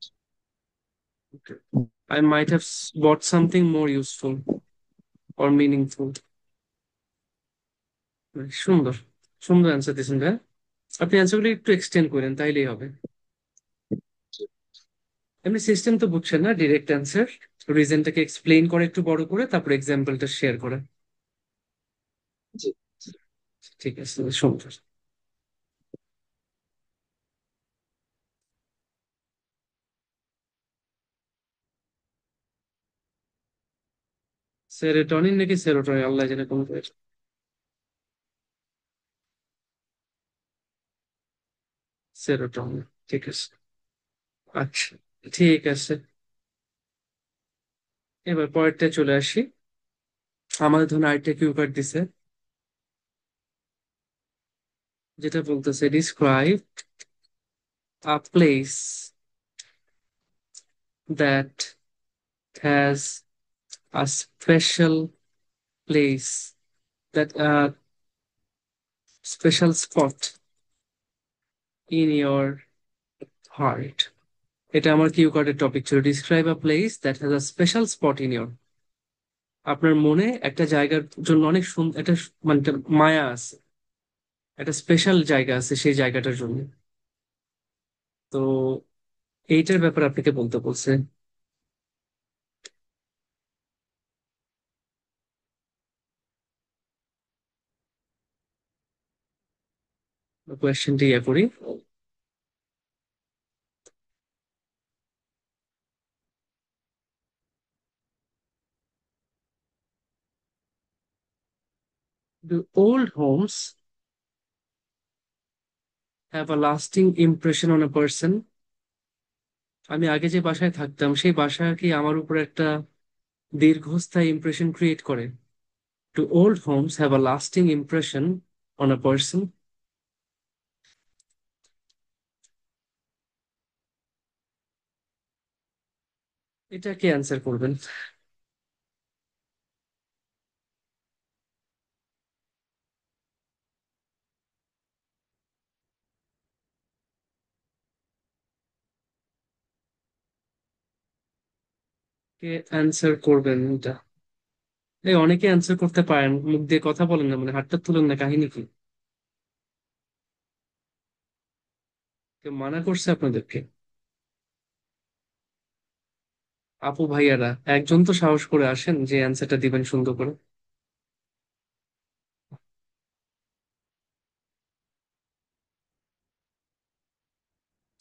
Okay. I might have bought something more useful or meaningful. সুন্দর, সুন্দর answer দিয়েছেন ভাই। আপনি অ্যান্সারগুলো একটু extend করেন, তাইলেই হবে। এমনি সিস্টেম তো বুঝছেন না, ডিরেক্ট অ্যান্সার, রিজনটাকে এক্সপ্লেইন করে একটু বড় করে, তারপর এক্সাম্পলটা শেয়ার করে। জি। ঠিক আছে, সুন্দর। সেরোটোনিন নাকি সেরোটোনিন, আল্লাহ জানে কোন। সেরোটোনিন, ঠিক আছে। আচ্ছা, ঠিক আছে। এবার পরেরটা চলে আসি। আমাদের ধরুন আরেকটা কিউ কার্ড দিছে, যেটা বলতেছে describe a place that has a special place, that special spot in your heart. এটা আমার কিউ কার্ডের টপিক ছিল, describe a place that has a special spot in your. আপনার মনে একটা জায়গার জন্য অনেক সুন্দর একটা মানে একটা মায়া আছে, একটা স্পেশাল জায়গা আছে সেই জায়গাটার জন্য। তো এইটার ব্যাপারে আপনাকে বলতে বলছে। কোয়েশ্চেনটি ইয়ে করি। Do old homes have a lasting impression on a person? আমি আগে যে বাসায় থাকতাম সেই বাসা কি আমার উপর একটা দীর্ঘস্থায়ী ইমপ্রেশন ক্রিয়েট করে? Do old homes have a lasting impression on a person? এটা কে অ্যান্সার করবেন? কে অ্যান্সার করবেন এটা? এই অনেকে অ্যান্সার করতে পারেন, মুখ দিয়ে কথা বলেন না, মানে হাতটা তুলেন না, কাহিনী কি? কেউ মানা করছে আপনাদেরকে? আপু ভাইয়ারা একজন তো সাহস করে আসেন যে অ্যান্সারটা দিবেন সুন্দর করে।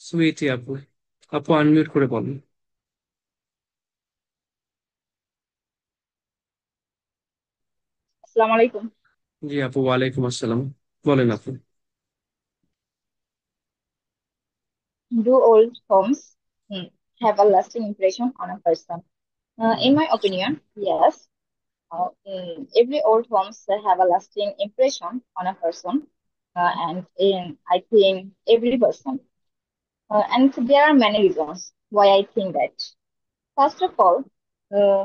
সুইটি আপু, আপু আনমিউট করে বলেন। আসসালামু আলাইকুম। জি আপু, ওয়ালাইকুম আসসালাম, বলেন আপু। Do old homes have a lasting impression on a person? In my opinion, yes. Every old homes have a lasting impression on a person, and I think every person. And there are many reasons why I think that. First of all, uh,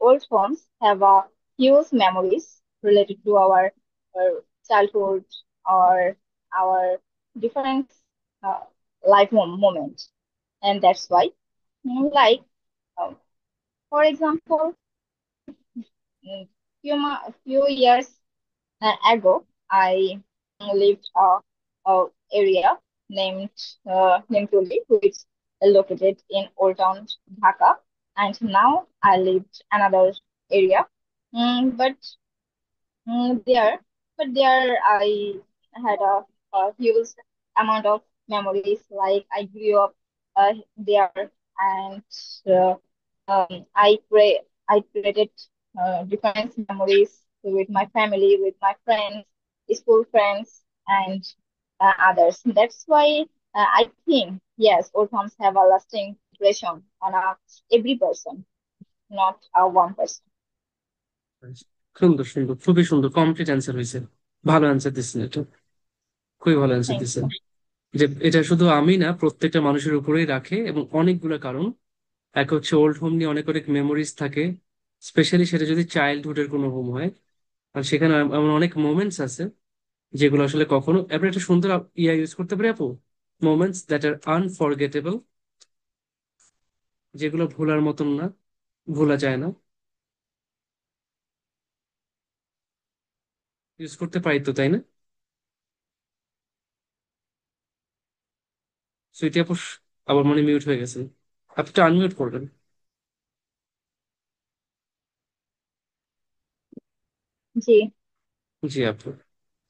old homes have a huge memories related to our childhood or our different uh, life moment, and that's why, like, um, for example, few years ago, I lived a area named Nimtuli, which is located in Old Town Dhaka, and now I lived another area. But there, but there I had a huge amount of memories. Like I grew up there, and uh, I created different memories with my family, with my friends, school friends, and others. That's why I think yes, old homes have a lasting impression on every person, not one person. সুন্দর সুন্দর, খুবই সুন্দর, complete answer হয়েছে। ভালো answer দিচ্ছেন, এটা খুবই ভালো অ্যান্সার Thank দিচ্ছেন। you. যে এটা শুধু আমি না, প্রত্যেকটা মানুষের উপরেই রাখে, এবং অনেকগুলো কারণ। এক হচ্ছে ওল্ড হোম নিয়ে অনেক অনেক মেমোরিজ থাকে, স্পেশালি সেটা যদি চাইল্ডহুডের কোনো হোম হয়, আর সেখানে এমন অনেক মোমেন্টস আছে যেগুলো আসলে কখনো আপনি একটা সুন্দর ইয়া ইউজ করতে পারি আপু, মোমেন্টস দ্যাট আর আনফরগেটেবল, যেগুলো ভোলার মতন না, ভোলা যায় না, ইউজ করতে পারি তো, তাই না? সুইটি আপু আবার মনে মিউট হয়ে গেছেন, আপনি তো আনমিউট করবেন। জি। জি আপু,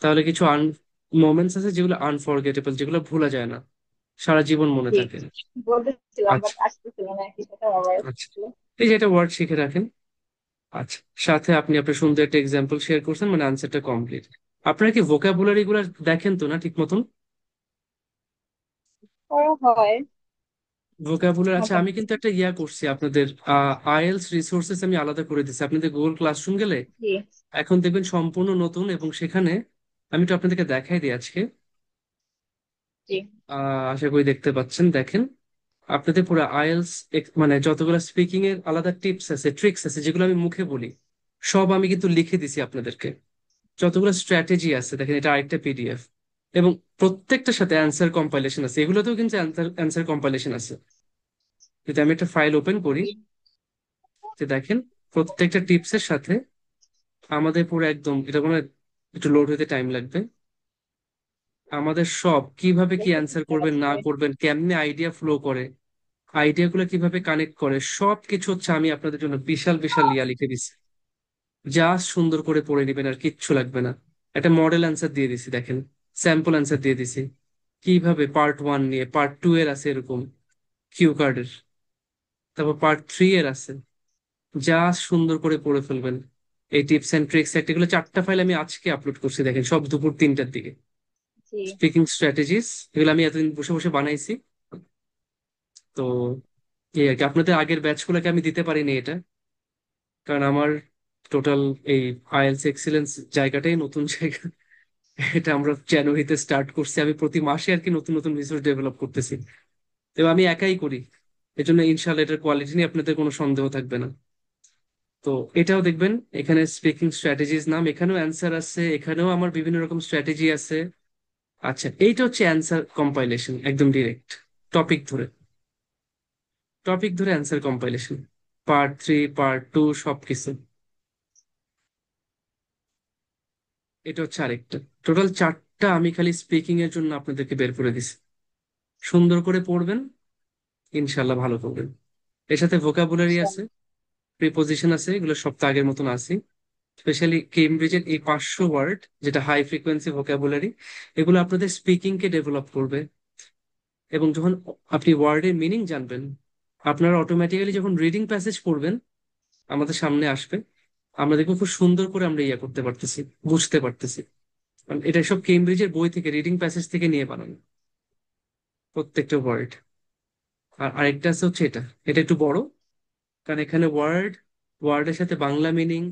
তাহলে কিছু মোমেন্টস আছে যেগুলো আনফরগেটেবল, যেগুলো ভোলা যায় না, সারা জীবন মনে জি, থাকে। বলতেছিলাম বাট আচ্ছা। আসতেছিল না কিছুটা আবার আচ্ছা, আসতেছিল। এই যে একটা ওয়ার্ড শিখে রাখেন। আচ্ছা, সাথে আপনি আপনার সুন্দর একটা এক্সাম্পল শেয়ার করছেন, মানে আনসারটা কমপ্লিট। আপনারা কি ভোকাবুলারি গুলো দেখেন তো না ঠিক মতন? করা হয় ভোকাবুলারি, আচ্ছা আমি মোটামুটি। কিন্তু একটা ইয়া করছি আপনাদের, আইএলস রিসোর্সেস আমি আলাদা করে দিচ্ছি আপনাদের গুগল ক্লাসরুম গেলে। জি। এখন দেখবেন সম্পূর্ণ নতুন, এবং সেখানে আমি তো আপনাদেরকে দেখাই দিই আজকে। জি। আশা করি দেখতে পাচ্ছেন, দেখেন। আপনাদের পুরো আইএলস মানে যতগুলো স্পিকিং এর আলাদা টিপস আছে, ট্রিক্স আছে, যেগুলো আমি মুখে বলি, সব আমি কিন্তু লিখে দিছি আপনাদেরকে। যতগুলো স্ট্র্যাটেজি আছে দেখেন, এটা আরেকটা পিডিএফ, এবং প্রত্যেকটার সাথে অ্যান্সার কম্পাইলেশন আছে, এগুলোতেও কিন্তু অ্যান্সার অ্যান্সার কম্পাইলেশন আছে। যদি আমি একটা ফাইল ওপেন করি, জি। যে দেখেন প্রত্যেকটা টিপসের সাথে আমাদের পুরো একদম, এটা কোনো একটু লোড হতে টাইম লাগবে, আমাদের সব কিভাবে কি দেখে অ্যান্সার বুঝতে করবেন না পারছি। করবেন, কেমনে আইডিয়া ফ্লো করে, আইডিয়া গুলো কিভাবে কানেক্ট করে, সব কিছু হচ্ছে আমি আপনাদের জন্য বিশাল বিশাল ইয়া লিখে দিচ্ছি। জাস্ট সুন্দর করে পড়ে নেবেন, আর কিচ্ছু লাগবে না। একটা মডেল অ্যান্সার দিয়ে দিছি দেখেন, স্যাম্পল অ্যান্সার দিয়ে দিছি, কিভাবে পার্ট ওয়ান নিয়ে পার্ট টু এর আছে এরকম কিউ কার্ডের, তারপর পার্ট থ্রি এর আছে, জাস্ট সুন্দর করে পড়ে ফেলবেন। এই টিপস এন্ড ট্রিক্স এগুলো 4টা ফাইল আমি আজকে আপলোড করছি দেখেন, সব দুপুর 3টার দিকে। জি। স্পিকিং স্ট্র্যাটেজিস, এগুলো আমি এতদিন বসে বসে বানাইছি। তো এই আর কি, আপনাদের আগের ব্যাচগুলোকে আমি দিতে পারিনি এটা, কারণ আমার টোটাল এই আইএলস এক্সিলেন্স জায়গাটাই নতুন জায়গা। এটা আমরা জানুয়ারিতে স্টার্ট করছি, আমি প্রতি মাসে আর কি নতুন নতুন রিসোর্স ডেভেলপ করতেছি, এবং আমি একাই করি। এজন্য ইনশাল্লাহ এটার কোয়ালিটি নিয়ে আপনাদের কোনো সন্দেহ থাকবে না। তো এটাও দেখবেন, এখানে স্পিকিং স্ট্র্যাটেজিস নাম, এখানেও অ্যান্সার আছে, এখানেও আমার বিভিন্ন রকম স্ট্র্যাটেজি আছে। আচ্ছা, এইটা হচ্ছে অ্যান্সার কম্পাইলেশন, একদম ডিরেক্ট টপিক ধরে, টপিক ধরে answer compilation, part three part two সবকিছু। এটা হচ্ছে আরেকটা, টোটাল 4টা আমি খালি স্পিকিং এর জন্য আপনাদেরকে বের করে দিছি। সুন্দর করে পড়বেন, ইনশাল্লাহ ভালো করবেন। এর সাথে ভোকাবুলারি আচ্ছা। আছে, প্রিপোজিশন আছে, এগুলো সব তো আগের মতন আছে। স্পেশালি কেমব্রিজের এই 500 ওয়ার্ড, যেটা হাই ফ্রিকোয়েন্সি ভোকাবুলারি, এগুলো আপনাদের স্পিকিং কে ডেভেলপ করবে। এবং যখন আপনি ওয়ার্ডের মিনিং জানবেন, আপনারা অটোমেটিক্যালি যখন রিডিং প্যাসেজ পড়বেন, আমাদের সামনে আসবে, আমরা দেখবো খুব সুন্দর করে আমরা ইয়ে করতে পারতেছি, বুঝতে পারতেছি। কারণ এটা সব কেমব্রিজের বই থেকে, রিডিং প্যাসেজ থেকে নিয়ে বানানো প্রত্যেকটা ওয়ার্ড। আর আরেকটা আছে হচ্ছে এটা, এটা একটু বড়, কারণ এখানে ওয়ার্ডের সাথে Bangla meaning,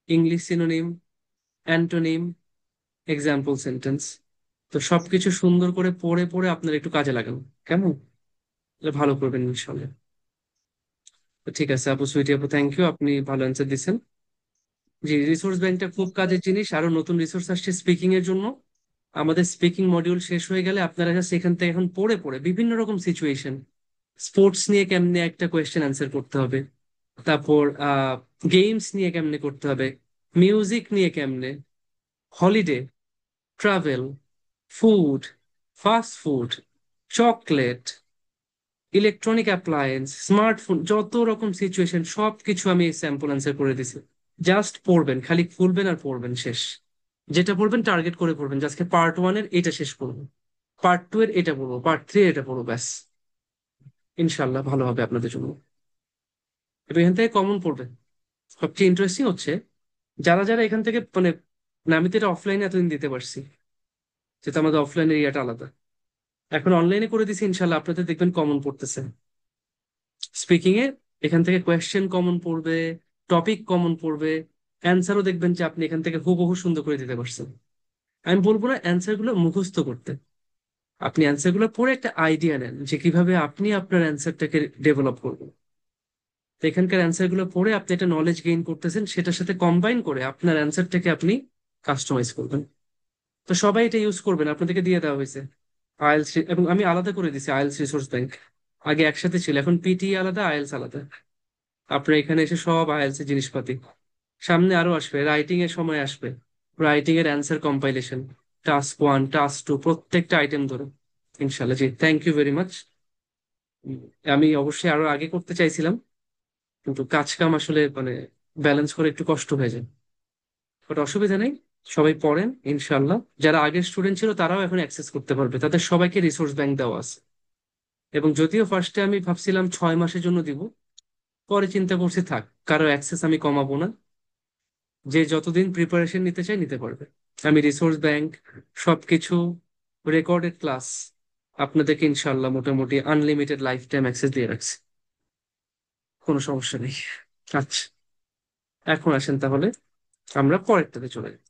English synonym, antonym, example sentence, তো সবকিছু সুন্দর করে পড়ে পড়ে আপনার একটু কাজে লাগান, কেমন? তাহলে ভালো করবেন ইনশাল্লাহ। তো ঠিক আছে আপু, সুইটি আপু, থ্যাংক ইউ, আপনি ভালো অ্যান্সার দিচ্ছেন। জি, রিসোর্স ব্যাংকটা খুব কাজের জিনিস, আরো নতুন রিসোর্স আসছে স্পিকিং এর জন্য। আমাদের স্পিকিং মডিউল শেষ হয়ে গেলে আপনারা just সেখান থেকে এখন পড়ে পড়ে বিভিন্ন রকম সিচুয়েশন, স্পোর্টস নিয়ে কেমনে একটা কোয়েশ্চেন অ্যান্সার করতে হবে, তারপর গেমস নিয়ে কেমনে করতে হবে, মিউজিক নিয়ে কেমনে, holiday, travel, food, fast food, chocolate, electronic appliance, smartphone, যত রকম সিচুয়েশন সব কিছু আমি স্যাম্পল অ্যান্সার করে দিছি। জাস্ট পড়বেন, খালি খুলবেন আর পড়বেন, শেষ। যেটা পড়বেন টার্গেট করে পড়বেন, যে আজকে পার্ট ওয়ান এর এটা শেষ করবো, পার্ট টু এর এটা পড়বো, পার্ট থ্রি এটা পড়বো, ব্যাস। ইনশাল্লাহ ভালো হবে আপনাদের জন্য। এবং এখান থেকে কমন পড়বে। সবচেয়ে ইন্টারেস্টিং হচ্ছে, যারা যারা এখান থেকে মানে, না আমি তো এটা অফলাইনে এতদিন দিতে পারছি, যেহেতু আমাদের অফলাইনের ইয়াটা আলাদা, এখন অনলাইনে করে দিছি, ইনশাল্লাহ আপনাদের দেখবেন কমন পড়তেছে স্পিকিং এ। এখান থেকে কোয়েশ্চেন কমন পড়বে, টপিক কমন পড়বে, অ্যান্সারও দেখবেন যে আপনি এখান থেকে হুবহু সুন্দর করে দিতে পারছেন। আমি বলবো না অ্যান্সার গুলো মুখস্থ করতে, আপনি অ্যান্সার গুলো পড়ে একটা আইডিয়া নেন যে কিভাবে আপনি আপনার অ্যান্সারটাকে ডেভেলপ করবেন। তো এখানকার অ্যান্সার গুলো পড়ে আপনি একটা নলেজ গেইন করতেছেন, সেটার সাথে কম্বাইন করে আপনার অ্যান্সারটাকে আপনি কাস্টমাইজ করবেন। তো সবাই এটা ইউজ করবেন, আপনাদেরকে দিয়ে দেওয়া হয়েছে আইএলস, এবং আমি আলাদা করে দিছি আইএলস রিসোর্স ব্যাংক। আগে একসাথে ছিল, এখন পিটি আলাদা আইএলস আলাদা। আপনার এখানে এসে সব আইএলস এর জিনিসপাতি, সামনে আরো আসবে, রাইটিং এর সময় আসবে, রাইটিং এর অ্যান্সার কম্পাইলেশন, টাস্ক 1 টাস্ক 2 প্রত্যেকটা আইটেম ধরে। ইনশাল্লাহ। জি, থ্যাংক ইউ ভেরি মাচ। আমি অবশ্যই আরো আগে করতে চাইছিলাম, কিন্তু কাজ কাম আসলে মানে ব্যালেন্স করে একটু কষ্ট হয়ে যায়। বাট অসুবিধা নেই, সবাই পড়েন ইনশাল্লাহ। যারা আগের স্টুডেন্ট ছিল তারাও এখন অ্যাক্সেস করতে পারবে, তাদের সবাইকে রিসোর্স ব্যাংক দেওয়া আছে। এবং যদিও ফার্স্টে আমি ভাবছিলাম 6 মাসের জন্য দিব, পরে চিন্তা করছি থাক, কারো অ্যাক্সেস আমি কমাবো না, যে যতদিন প্রিপারেশন নিতে চাই নিতে পারবে। আমি রিসোর্স ব্যাংক সবকিছু, রেকর্ডেড ক্লাস আপনাদেরকে ইনশাল্লাহ মোটামুটি আনলিমিটেড লাইফ টাইম অ্যাক্সেস দিয়ে রাখছি, কোনো সমস্যা নেই। আচ্ছা, এখন আসেন তাহলে আমরা পরেরটাতে চলে যাই।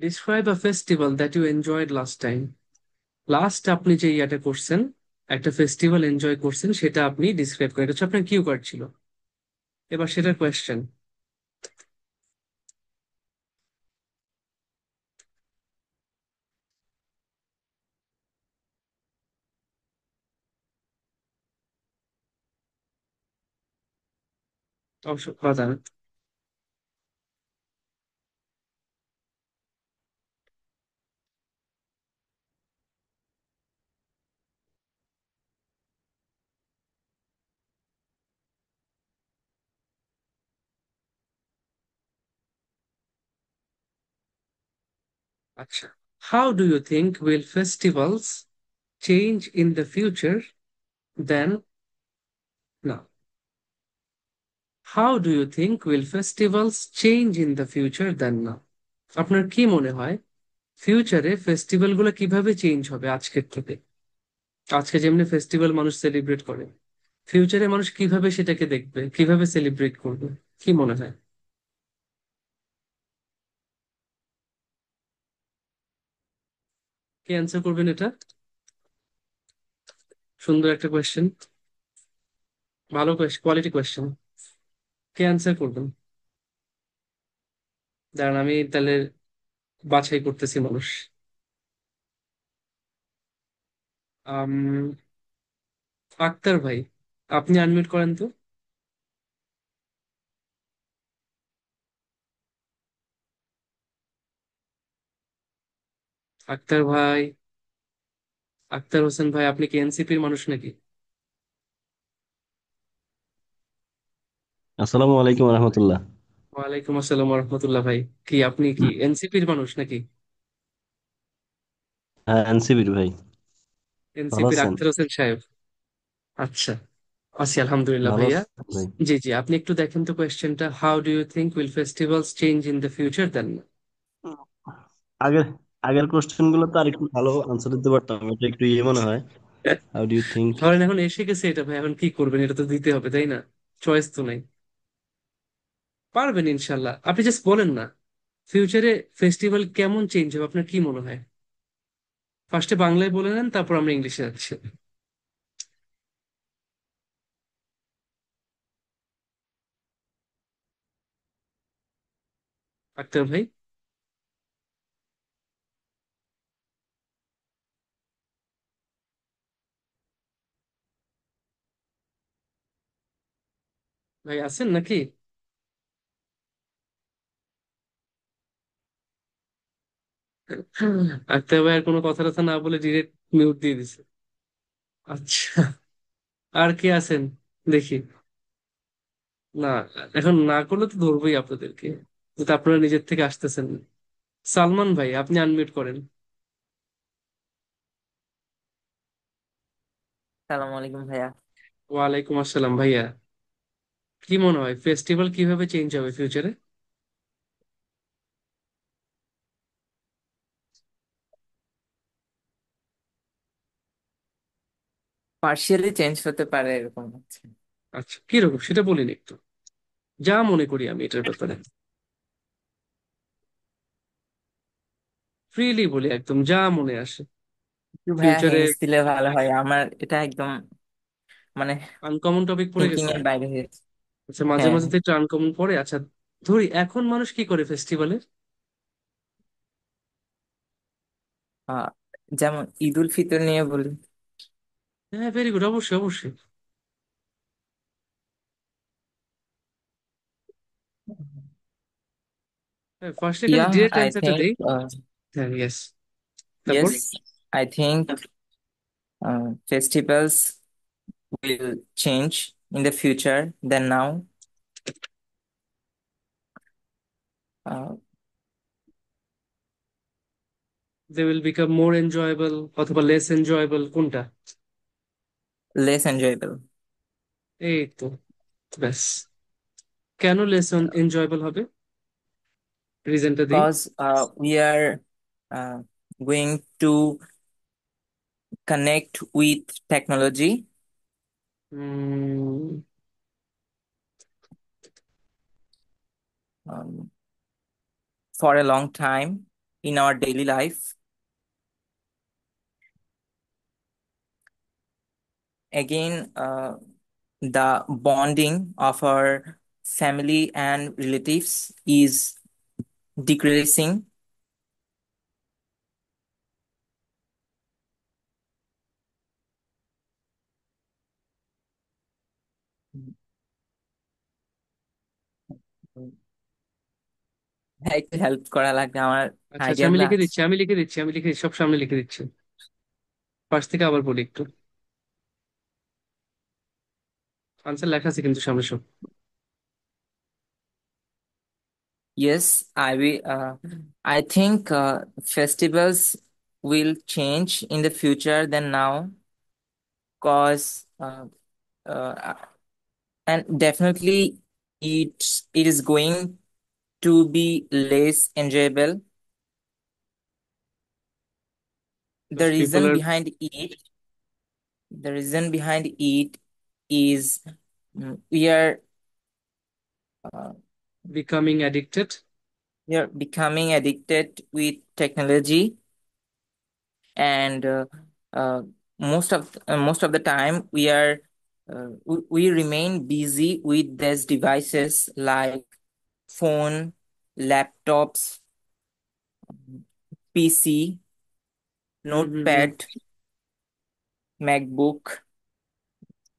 Describe a festival that you enjoyed last time. Last আপনি যে ইয়াটা করছেন, একটা ফেস্টিভ্যাল এনজয় করছেন, সেটা আপনি ডিসক্রাইব করেন। এটা হচ্ছে আপনার কিউ কার্ড ছিল। এবার সেটার কোয়েশ্চেন। অবশ্য বাজান। আচ্ছা, how do you think will festivals change in the future then, না, how do you think will festivals change in the future then, না, আপনার কি মনে হয় ফিউচারে ফেস্টিভ্যাল গুলো কিভাবে চেঞ্জ হবে আজকের থেকে? আজকে যেমনি ফেস্টিভ্যাল মানুষ সেলিব্রেট করে, ফিউচারে মানুষ কিভাবে সেটাকে দেখবে, কিভাবে সেলিব্রেট করবে, কি মনে হয়? কে অ্যান্সার করবেন এটা? সুন্দর একটা কোয়েশ্চেন, ভালো কোয়েশ্চেন, কোয়ালিটি কোয়েশ্চেন। কে অ্যান্সার করবেন? দাঁড়ান আমি তাহলে বাছাই করতেছি মানুষ। আম, আক্তার ভাই, আপনি আনমিউট করেন তো। আক্তার ভাই, আক্তার হোসেন ভাই, আপনি কি এনসিপির মানুষ নাকি? আসসালামু আলাইকুম রহমতুল্লাহ। ওয়ালাইকুম আসসালাম রহমতুল্লাহ। ভাই, কি আপনি কি এনসিপির মানুষ নাকি? হ্যাঁ, এনসিবির ভাই। ভালো এনসিপির আছেন? আক্তার হোসেন সাহেব। আচ্ছা, আছি আলহামদুলিল্লাহ ভালো ভাইয়া। আছেন ভাই? জি জি, আপনি একটু দেখেন তো কোয়েশ্চেনটা, how do you think will festivals change in the future then. আগের আগের কোশ্চেন গুলো তো আর একটু ভালো আনসার দিতে পারতাম, এটা একটু ইয়ে মনে হয়। How do you think? ধরেন এখন এসে গেছে এটা ভাই, এখন কি করবেন, এটা তো দিতে হবে তাই না? চয়েস তো নাই। পারবেন ইনশাল্লাহ, আপনি জাস্ট বলেন না ফিউচারে ফেস্টিভ্যাল কেমন চেঞ্জ হবে, আপনার কি মনে হয়? ফার্স্টে বাংলায় বলে নেন, তারপর আমরা ইংলিশে যাচ্ছি। আক্তার ভাই, ভাই আছেন নাকি? আক্তার ভাই আর কোনো কথা টথা না বলে ডিরেক্ট মিউট দিয়ে দিছে। আচ্ছা, আর কে আছেন দেখি। না, এখন না করলে তো ধরবোই আপনাদেরকে, যেটা আপনারা নিজের থেকে আসতেছেন না। সালমান ভাই, আপনি আনমিউট করেন। সালাম আলাইকুম ভাইয়া। ওয়ালাইকুম আসসালাম ভাইয়া। কি মনে হয় ফেস্টিভ্যাল কিভাবে চেঞ্জ হবে ফিউচারে? পার্শিয়ালি চেঞ্জ হতে পারে এরকম হচ্ছে। আচ্ছা, কিরকম সেটা বলিনি একটু, যা মনে করি আমি এটার ব্যাপারে। ফ্রিলি বলি, একদম যা মনে আসে। একটু ভাইয়া ফিউচারে হিন্টস দিলে ভালো হয়, আমার এটা একদম মানে আনকমন টপিক পড়ে থিঙ্কিং গেছে। এর বাইরে হয়েছে। আচ্ছা, মাঝে হ্যাঁ, মাঝে তো একটু আনকমন পড়ে। আচ্ছা, ধরি এখন মানুষ কি করে ফেস্টিভ্যালে? আহ, যেমন ঈদ উল ফিতর নিয়ে বলি। হ্যাঁ, ভেরি গুড, অবশ্যই অবশ্যই। হ্যাঁ, ফার্স্টে খালি Yeah, ডিরেক্ট I অ্যান্সারটা think দেই। হ্যাঁ, ইয়েস। তারপর? yes, I think festivals will change in the future than now. Uh, they will become more enjoyable অথবা লেস এনজয়েবল, কোনটা? Less enjoyable এই তো, ব্যাস। কেন লেস এনজয়েবল হবে? রিজনটা দিই। because we are going to connect with technology um, um, for a long time in our daily life. Again, the bonding of our family and relatives is decreasing. হ্যাঁ, একটু help করা লাগবে, আমার আচ্ছা আচ্ছা, idea আমি গুলো লিখে আছে। দিচ্ছি, আমি লিখে দিচ্ছি, আমি লিখে দিচ্ছি, সব সামনে লিখে দিচ্ছি। ফার্স্ট থেকে আবার বলি একটু। আনসার লেখা আছে কিন্তু সামনে সব। Yes, I will. I think festivals will change in the future than now, cause uh, and definitely it is going to be less enjoyable. The people reason আর behind it, the reason behind it is we are uh, becoming addicted. we are becoming addicted with technology, and uh, most of the time we remain busy with these devices like phone, laptops, PC, hmm hmm hmm. notepad, MacBook,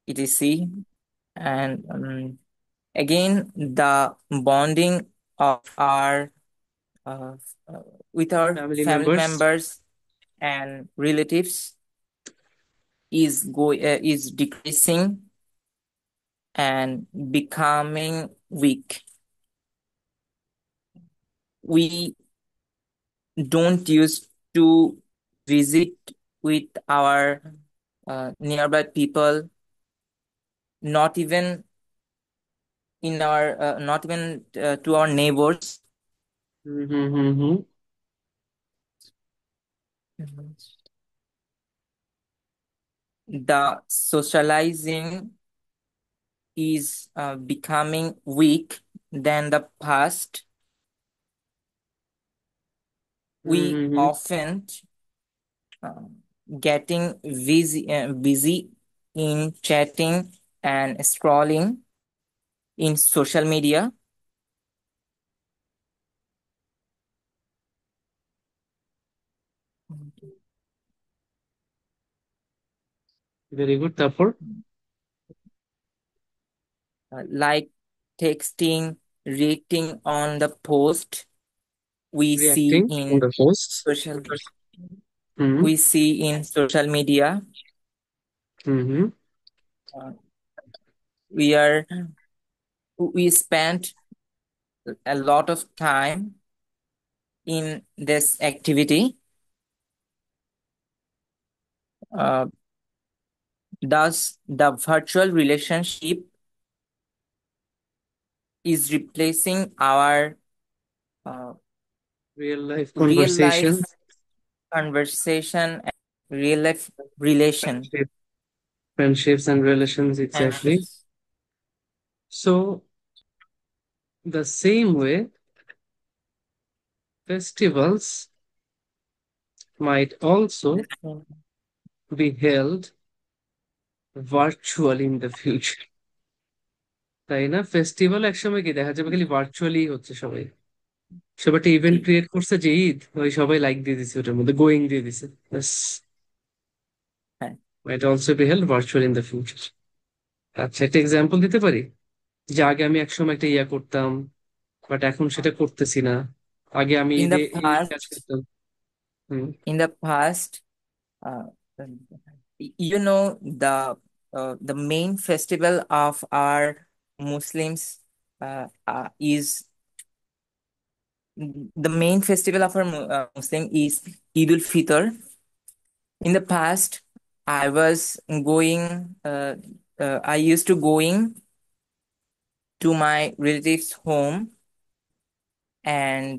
etc. And again, the bonding of our uh, uh, with our family family members. members and relatives is decreasing and becoming weak. We don't use to visit with our nearby people, not even not even to our neighbors. Hmm hmm hmm hmm. The socializing is becoming weak than the past. Hmm We hmm hmm. often uh, getting busy in chatting and scrolling in social media. Very good, তারপর? Like texting, reacting on the post we reacting see on in the post. social hmm media. Hmm hmm. Uh, we spend a lot of time in this activity. Uh, Thus, the virtual relationship is replacing our uh, real life real conversation. life conversation and real life relation. Friendships and relations, And exactly. So the same way, festivals might also be held virtually in the future. তাই না? Festival একসময় কি দেখা যাবে খালি virtually হচ্ছে সবাই। সব একটা ইভেন্ট জি ক্রিয়েট করছে যে ঈদ, ওই সবাই লাইক দিয়ে দিছে, ওটার মধ্যে গোয়িং দিয়ে দিছে, ব্যাস। হ্যাঁ might also be held virtually in the future. আচ্ছা, একটা এক্সাম্পল দিতে পারি যে আগে আমি একসময় একটা ইয়া করতাম, বাট এখন সেটা করতেছি না। আগে আমি in the ঈদে এই কাজ past করতাম। হুম। in the past uh, you know the main festival of our Muslims is the main festival of our Muslim is Eid ul Fitr. In the past, I was going. I used to going to my relatives' home and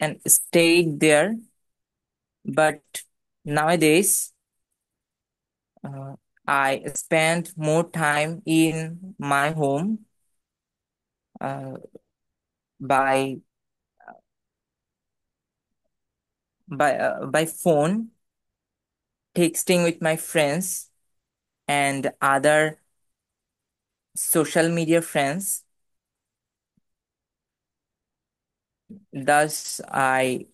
and stayed there. But nowadays, uh, I spend more time in my home uh, by by phone, texting with my friends and other social media friends. Thus, I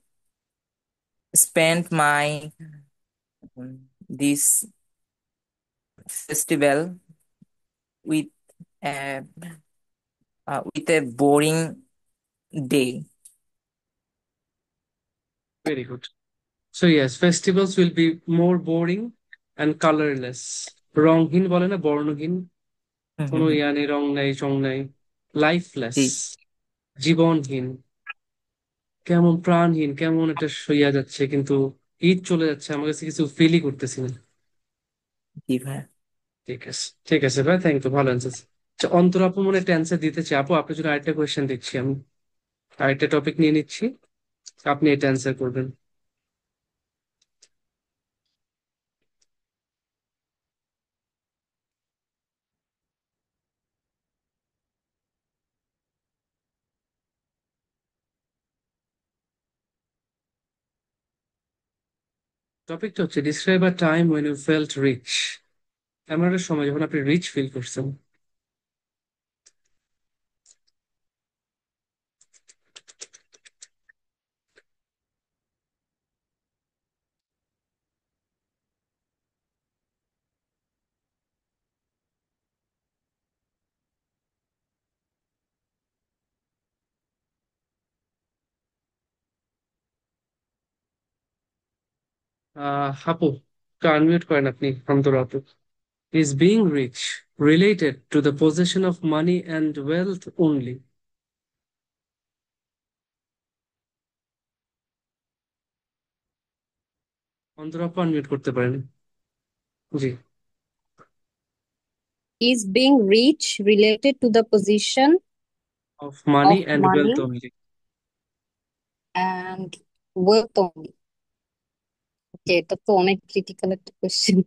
spent my this festival with a with a boring day. Very good. So yes, festivals will be more boring and colorless. রংহীন বলে না, বর্ণহীন, কোনো ইয়া নেই, রং নাই, চং নাই, lifeless, জি জীবনহীন, কেমন প্রাণহীন, কেমন একটা সইয়া যাচ্ছে, কিন্তু ঈদ চলে যাচ্ছে, আমার কাছে কিছু ফিলই করতেছি না। জি ভাই ঠিক আছে, ঠিক আছে ভাই, থ্যাংক ইউ, ভালো অ্যান্সার। আচ্ছা, অন্তর আপু মনে একটা অ্যান্সার দিতে চাই। আপু, আপনার জন্য আরেকটা কোয়েশ্চেন দিচ্ছি আমি, আরেকটা টপিক নিয়ে নিচ্ছি, আপনি এটা অ্যান্সার করবেন। টপিকটা হচ্ছে describe a time when you felt rich. এমন একটা সময় যখন আপনি রিচ ফিল করছেন। আপু, একটু আনমিউট করেন আপনি, অন্তর আপু। Is being rich related to the position of money and wealth only? Antor আপু আনমিউট করতে পারেন। জি। Is being rich related to the position of money of and wealth money only. and wealth only? Okay, এটা তো অনেক critical একটা question.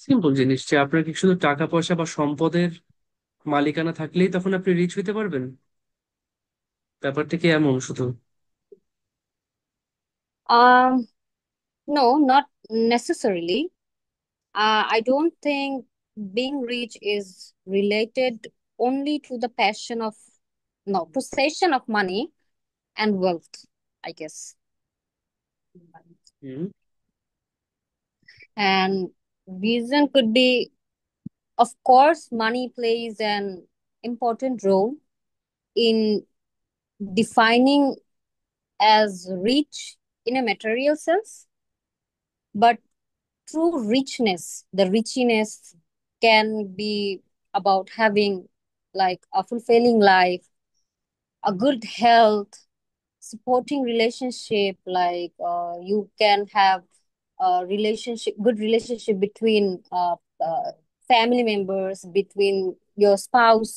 Simple জিনিস, যে আপনার কি শুধু টাকা পয়সা বা সম্পদের মালিকানা থাকলেই তখন আপনি রিচ হইতে পারবেন? ব্যাপারটা কি এমন শুধু? Um, no, not necessarily. I don't think being rich is related only to the passion of, no, possession of money and wealth, I guess. Hmm. And reason could be, of course, money plays an important role in defining as rich in a material sense, but true richness, the richness can be about having like a fulfilling life, a good health, supporting relationship, like you can have a relationship, good relationship between family members, between your spouse,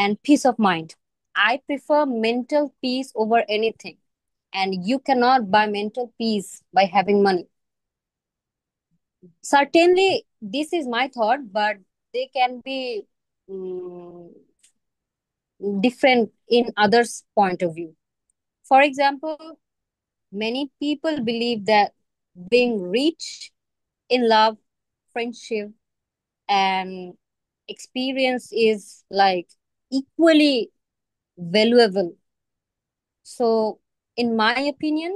and peace of mind. I prefer mental peace over anything, and you cannot buy mental peace by having money. Certainly, this is my thought, but they can be mm, different in others' point of view. For example, many people believe that being rich in love, friendship, and experience is like equally valuable. So, in my opinion,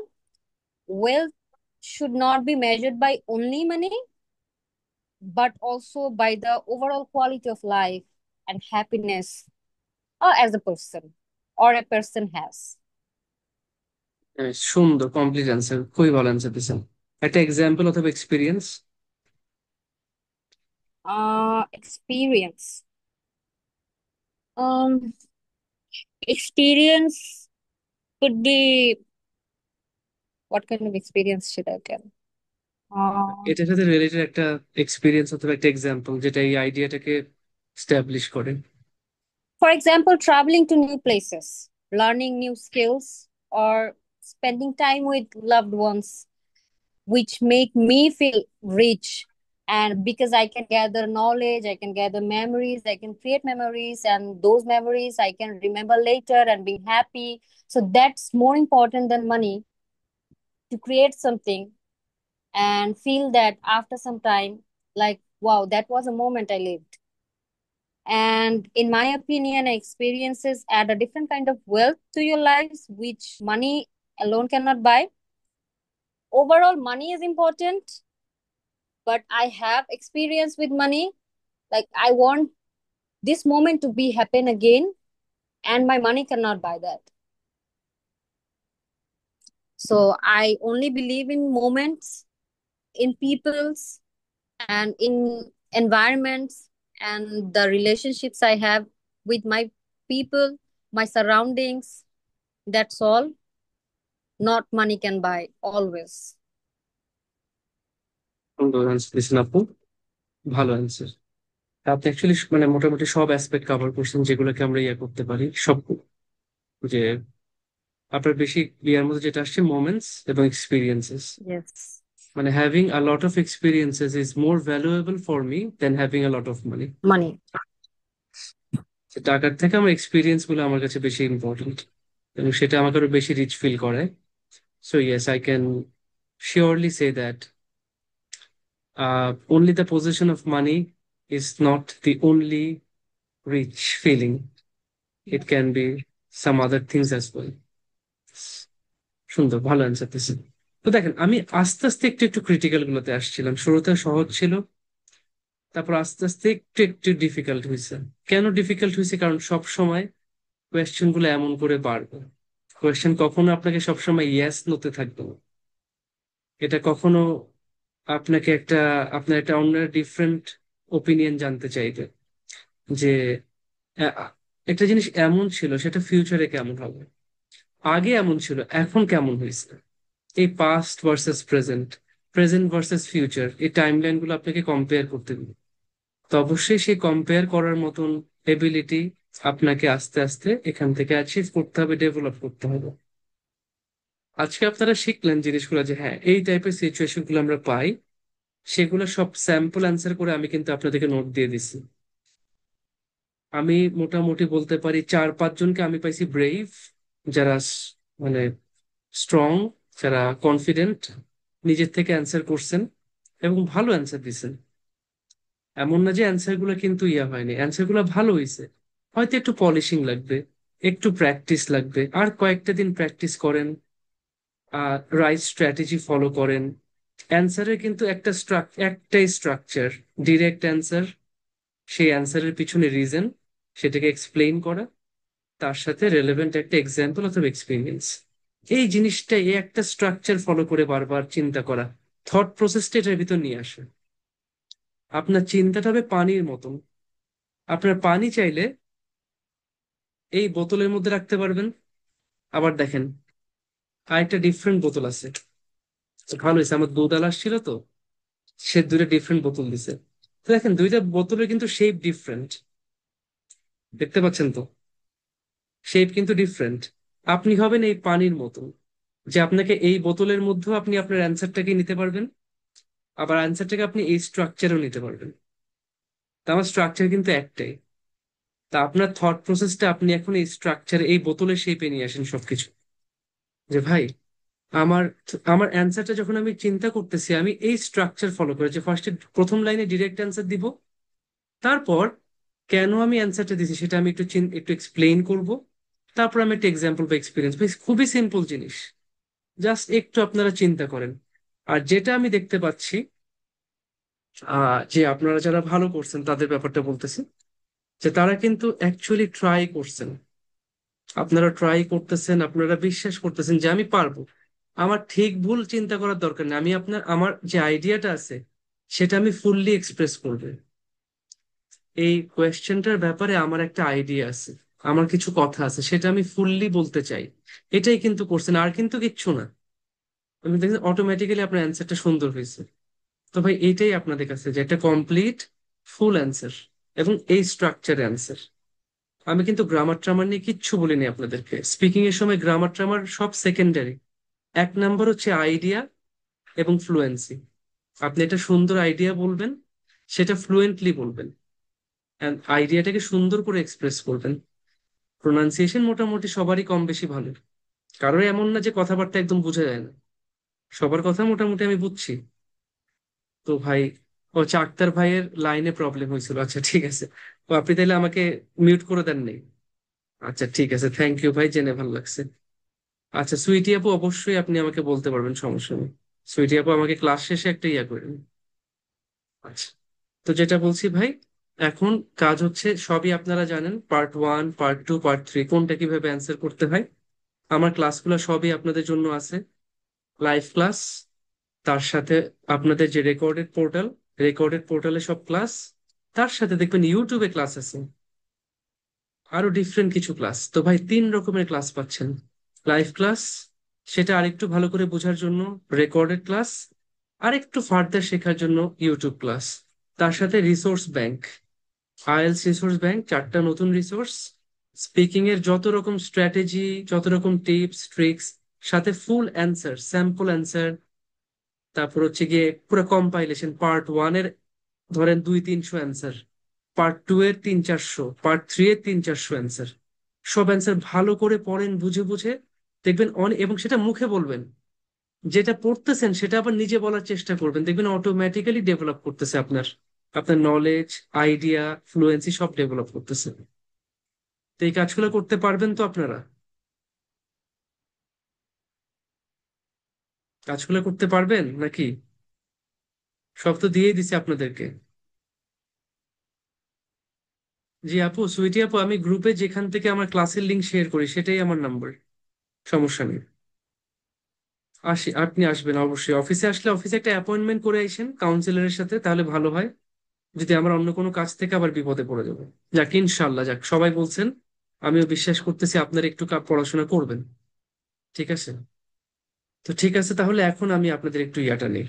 wealth should not be measured by only money, but also by the overall quality of life and happiness as a person or a person has. সুন্দর complete answer, খুবই ভালো answer দিয়েছেন। একটা example অথবা experience. Experience. Um, Experience could be what kind of experience should I tell? এটার সাথে related একটা experience অথবা একটা এক্সাম্পল যেটা এই আইডিয়াটাকে স্টাবলিশ করে। For example, traveling to new places, learning new skills, or spending time with loved ones, which make me feel rich. And because I can gather knowledge, I can gather memories, I can create memories, and those memories I can remember later and be happy. So that's more important than money, to create something and feel that after some time, like, wow, that was a moment I lived. And in my opinion, experiences add a different kind of wealth to your lives, which money alone cannot buy. Overall, money is important, but I have experience with money. Like, I want this moment to be happen again, and my money cannot buy that. So I only believe in moments, in peoples, and in environments, and the relationships I have with my people, my surroundings. That's all. Not money can buy, always. সুন্দর answer দিয়েছেন আপু, ভালো answer. আপনি actually মানে মোটামুটি সব aspect cover করছেন যেগুলোকে আমরা ইয়ে করতে পারি সব। যে আপনার বেশি ইয়ার মধ্যে যেটা আসছে মোমেন্টস এবং এক্সপিরিয়েন্সেস, Yes. মানে having a lot of experiences is more valuable for me than having a lot of money. Money. টাকার থেকে আমার এক্সপিরিয়েন্স গুলো আমার কাছে বেশি ইম্পর্টেন্ট, এবং সেটা আমাকে আরো বেশি রিচ ফিল করে। So yes, I can surely say that only the possession of money is not the only rich feeling. It can be some other things as well. সুন্দর, ভালো অ্যান্সার দিয়েছেন। তো দেখেন, আমি আস্তে আস্তে একটু একটু ক্রিটিক্যাল গুলোতে আসছিলাম। শুরুতে সহজ ছিল, তারপর আস্তে আস্তে একটু একটু ডিফিকাল্ট হয়েছে। কেন ডিফিকাল্ট হয়েছে? কারণ সব সময় কোয়েশ্চেন গুলো এমন করে বাড়বে। কোয়েশ্চেন কখনো আপনাকে সবসময় ইয়েস নোতে থাকবে না। এটা কখনো আপনাকে আপনার একটা অন্য ডিফারেন্ট ওপিনিয়ন জানতে চাইবে, যে আ- একটা জিনিস এমন ছিল সেটা ফিউচারে কেমন হবে, আগে এমন ছিল এখন কেমন হয়েছে। এই past versus present, present versus future, এই টাইম লাইন গুলো আপনাকে কম্পেয়ার করতে দিবে। তো অবশ্যই সেই কম্পেয়ার করার মতন এবিলিটি আপনাকে আস্তে আস্তে এখান থেকে অ্যাচিভ করতে হবে, ডেভেলপ করতে হবে। আজকে আপনারা শিখলেন জিনিসগুলো, যে হ্যাঁ এই টাইপের সিচুয়েশন গুলো আমরা পাই, সেগুলো সব স্যাম্পল অ্যান্সার করে আমি কিন্তু আপনাদেরকে নোট দিয়ে দিছি। আমি মোটামুটি বলতে পারি 4-5 জনকে আমি পাইছি ব্রেভ, যারা মানে স্ট্রং, যারা কনফিডেন্ট, নিজের থেকে অ্যান্সার করছেন এবং ভালো অ্যান্সার দিছেন। এমন না যে অ্যান্সার গুলো কিন্তু ইয়া হয়নি, অ্যান্সার গুলো ভালো হয়েছে, হয়তো একটু পলিশিং লাগবে, একটু প্র্যাকটিস লাগবে। আর কয়েকটা দিন প্র্যাকটিস করেন, রাইট স্ট্র্যাটেজি ফলো করেন। অ্যান্সারের কিন্তু একটাই স্ট্রাকচার, ডিরেক্ট অ্যান্সার, সেই অ্যান্সারের পিছনে রিজন, সেটাকে এক্সপ্লেইন করা, তার সাথে রেলেভেন্ট একটা এক্সাম্পল অথবা এক্সপিরিয়েন্স। এই জিনিসটা, এই একটা স্ট্রাকচার ফলো করে বারবার চিন্তা করা, থট প্রসেসটা এটার ভিতর নিয়ে আসে। আপনার চিন্তাটা হবে পানির মতন। আপনার পানি চাইলে এই বোতলের মধ্যে রাখতে পারবেন, আবার দেখেন আরেকটা ডিফারেন্ট বোতল আছে। ভালো হয়েছে, আমার দুধ আলা আসছিল তো, সে দুইটা ডিফারেন্ট বোতল দিছে। তো দেখেন দুইটা বোতলের কিন্তু শেপ ডিফারেন্ট, দেখতে পাচ্ছেন তো? শেপ কিন্তু ডিফারেন্ট। আপনি হবেন এই পানির মতো, যে আপনাকে এই বোতলের মধ্যেও আপনি আপনার অ্যান্সারটাকে নিতে পারবেন, আবার অ্যান্সারটাকে আপনি এই স্ট্রাকচারেও নিতে পারবেন। তা আমার স্ট্রাকচার কিন্তু একটাই। তা আপনার থট প্রসেসটা আপনি এখন এই স্ট্রাকচার, এই বোতলের শেপে নিয়ে আসেন সবকিছু। যে ভাই আমার আমার অ্যান্সারটা যখন আমি চিন্তা করতেছি, আমি এই স্ট্রাকচার ফলো করেছি। ফার্স্টে প্রথম লাইনে ডিরেক্ট অ্যান্সার দিব, তারপর কেন আমি অ্যান্সারটা দিছি সেটা আমি একটু এক্সপ্লেইন করব, তারপর আমি একটা এক্সাম্পল বা এক্সপিরিয়েন্স। খুবই সিম্পল জিনিস, জাস্ট একটু আপনারা চিন্তা করেন। আর যেটা আমি দেখতে পাচ্ছি, যে আপনারা যারা ভালো করছেন তাদের ব্যাপারটা বলতেছি, যে তারা কিন্তু অ্যাকচুয়ালি ট্রাই করছেন। আপনারা ট্রাই করতেছেন, আপনারা বিশ্বাস করতেছেন যে আমি পারবো। আমার ঠিক ভুল চিন্তা করার দরকার নেই, আমি আমার যে আইডিয়াটা আছে সেটা আমি ফুললি এক্সপ্রেস করবো। এই কোয়েশ্চেনটার ব্যাপারে আমার একটা আইডিয়া আছে, আমার কিছু কথা আছে, সেটা আমি ফুললি বলতে চাই। এটাই কিন্তু করছেন, আর কিন্তু কিচ্ছু না। আমি দেখছি অটোমেটিক্যালি আপনার অ্যান্সারটা সুন্দর হয়েছে। তো ভাই এইটাই আপনাদের কাছে যে একটা কমপ্লিট ফুল অ্যান্সার, এবং এই স্ট্রাকচার অ্যান্সার। আমি কিন্তু গ্রামার ট্রামার নিয়ে কিচ্ছু বলিনি আপনাদেরকে। স্পিকিং এর সময় গ্রামার ট্রামার সব সেকেন্ডারি। এক নাম্বার হচ্ছে আইডিয়া এবং ফ্লুয়েন্সি। আপনি একটা সুন্দর আইডিয়া বলবেন, সেটা ফ্লুয়েন্টলি বলবেন, আইডিয়াটাকে সুন্দর করে এক্সপ্রেস করবেন। প্রোনাউন্সিয়েশন মোটামুটি সবারই কম বেশি ভালো, কারোর এমন না যে কথাবার্তা একদম বোঝা যায় না, সবার কথা মোটামুটি আমি বুঝছি। তো ভাই, ও আচ্ছা, আক্তার ভাইয়ের লাইনে প্রবলেম হয়েছিল, আচ্ছা ঠিক আছে। তো আপনি তাইলে আমাকে মিউট করে দেন নাই? আচ্ছা ঠিক আছে, থ্যাংক ইউ ভাই, জেনে ভালো লাগছে। আচ্ছা সুইটি আপু, অবশ্যই আপনি আমাকে বলতে পারবেন, সমস্যা নেই। সুইটি আপু আমাকে ক্লাস শেষে একটা ইয়া করেন। আচ্ছা, তো যেটা বলছি ভাই, এখন কাজ হচ্ছে, সবই আপনারা জানেন, part one, part two, part three, কোনটা কিভাবে অ্যান্সার করতে হয়। আমার ক্লাসগুলো সবই আপনাদের জন্য আছে, লাইভ ক্লাস, তার সাথে আপনাদের যে রেকর্ডেড পোর্টালে সব ক্লাস, তার সাথে দেখবেন ইউটিউবে ক্লাস আছে, আরো ডিফারেন্ট কিছু ক্লাস। তো ভাই 3 রকমের ক্লাস পাচ্ছেন। লাইভ ক্লাস, সেটা আরেকটু ভালো করে বোঝার জন্য রেকর্ডেড ক্লাস, আরেকটু ফার্দার শেখার জন্য ইউটিউব ক্লাস। তার সাথে resource bank, IELTS resource bank, 4টা নতুন রিসোর্স, স্পিকিং এর যত রকম স্ট্র্যাটেজি, যত রকম টিপস ট্রিক্স, সাথে ফুল অ্যান্সার, স্যাম্পল অ্যান্সার। তারপর হচ্ছে গিয়ে পুরো কম্পাইলেশন, পার্ট ওয়ান এর ধরেন 200-300 অ্যান্সার, পার্ট টু এর 300-400, পার্ট থ্রি এর 300-400 অ্যান্সার। সব অ্যান্সার ভালো করে পড়েন, বুঝে বুঝে দেখবেন অনেক, এবং সেটা মুখে বলবেন। যেটা পড়তেছেন সেটা আবার নিজে বলার চেষ্টা করবেন, দেখবেন অটোমেটিক্যালি ডেভেলপ করতেছে আপনার আপনার নলেজ, আইডিয়া, ফ্লুয়েন্সি সব ডেভেলপ করতেছে। তো এই কাজগুলো করতে পারবেন তো আপনারা? কাজগুলো করতে পারবেন নাকি? সব তো দিয়েই দিছি আপনাদেরকে। জি আপু, সুইটি আপু, আমি গ্রুপে যেখান থেকে আমার ক্লাসের লিংক শেয়ার করি সেটাই আমার নাম্বার, সমস্যা নেই। আপনি আসবেন অবশ্যই, অফিসে আসলে অফিসে একটা অ্যাপয়েন্টমেন্ট করে আইসেন কাউন্সিলরের সাথে, তাহলে ভালো হয়। যদি আমার অন্য কোনো কাজ থেকে আবার বিপদে পড়ে যাবো। যাক ইনশাল্লাহ, যাক সবাই বলছেন, আমিও বিশ্বাস করতেছি আপনার একটু পড়াশোনা করবেন। ঠিক আছে, তো ঠিক আছে, তাহলে এখন আমি আপনাদের একটু ইয়াটা নেই।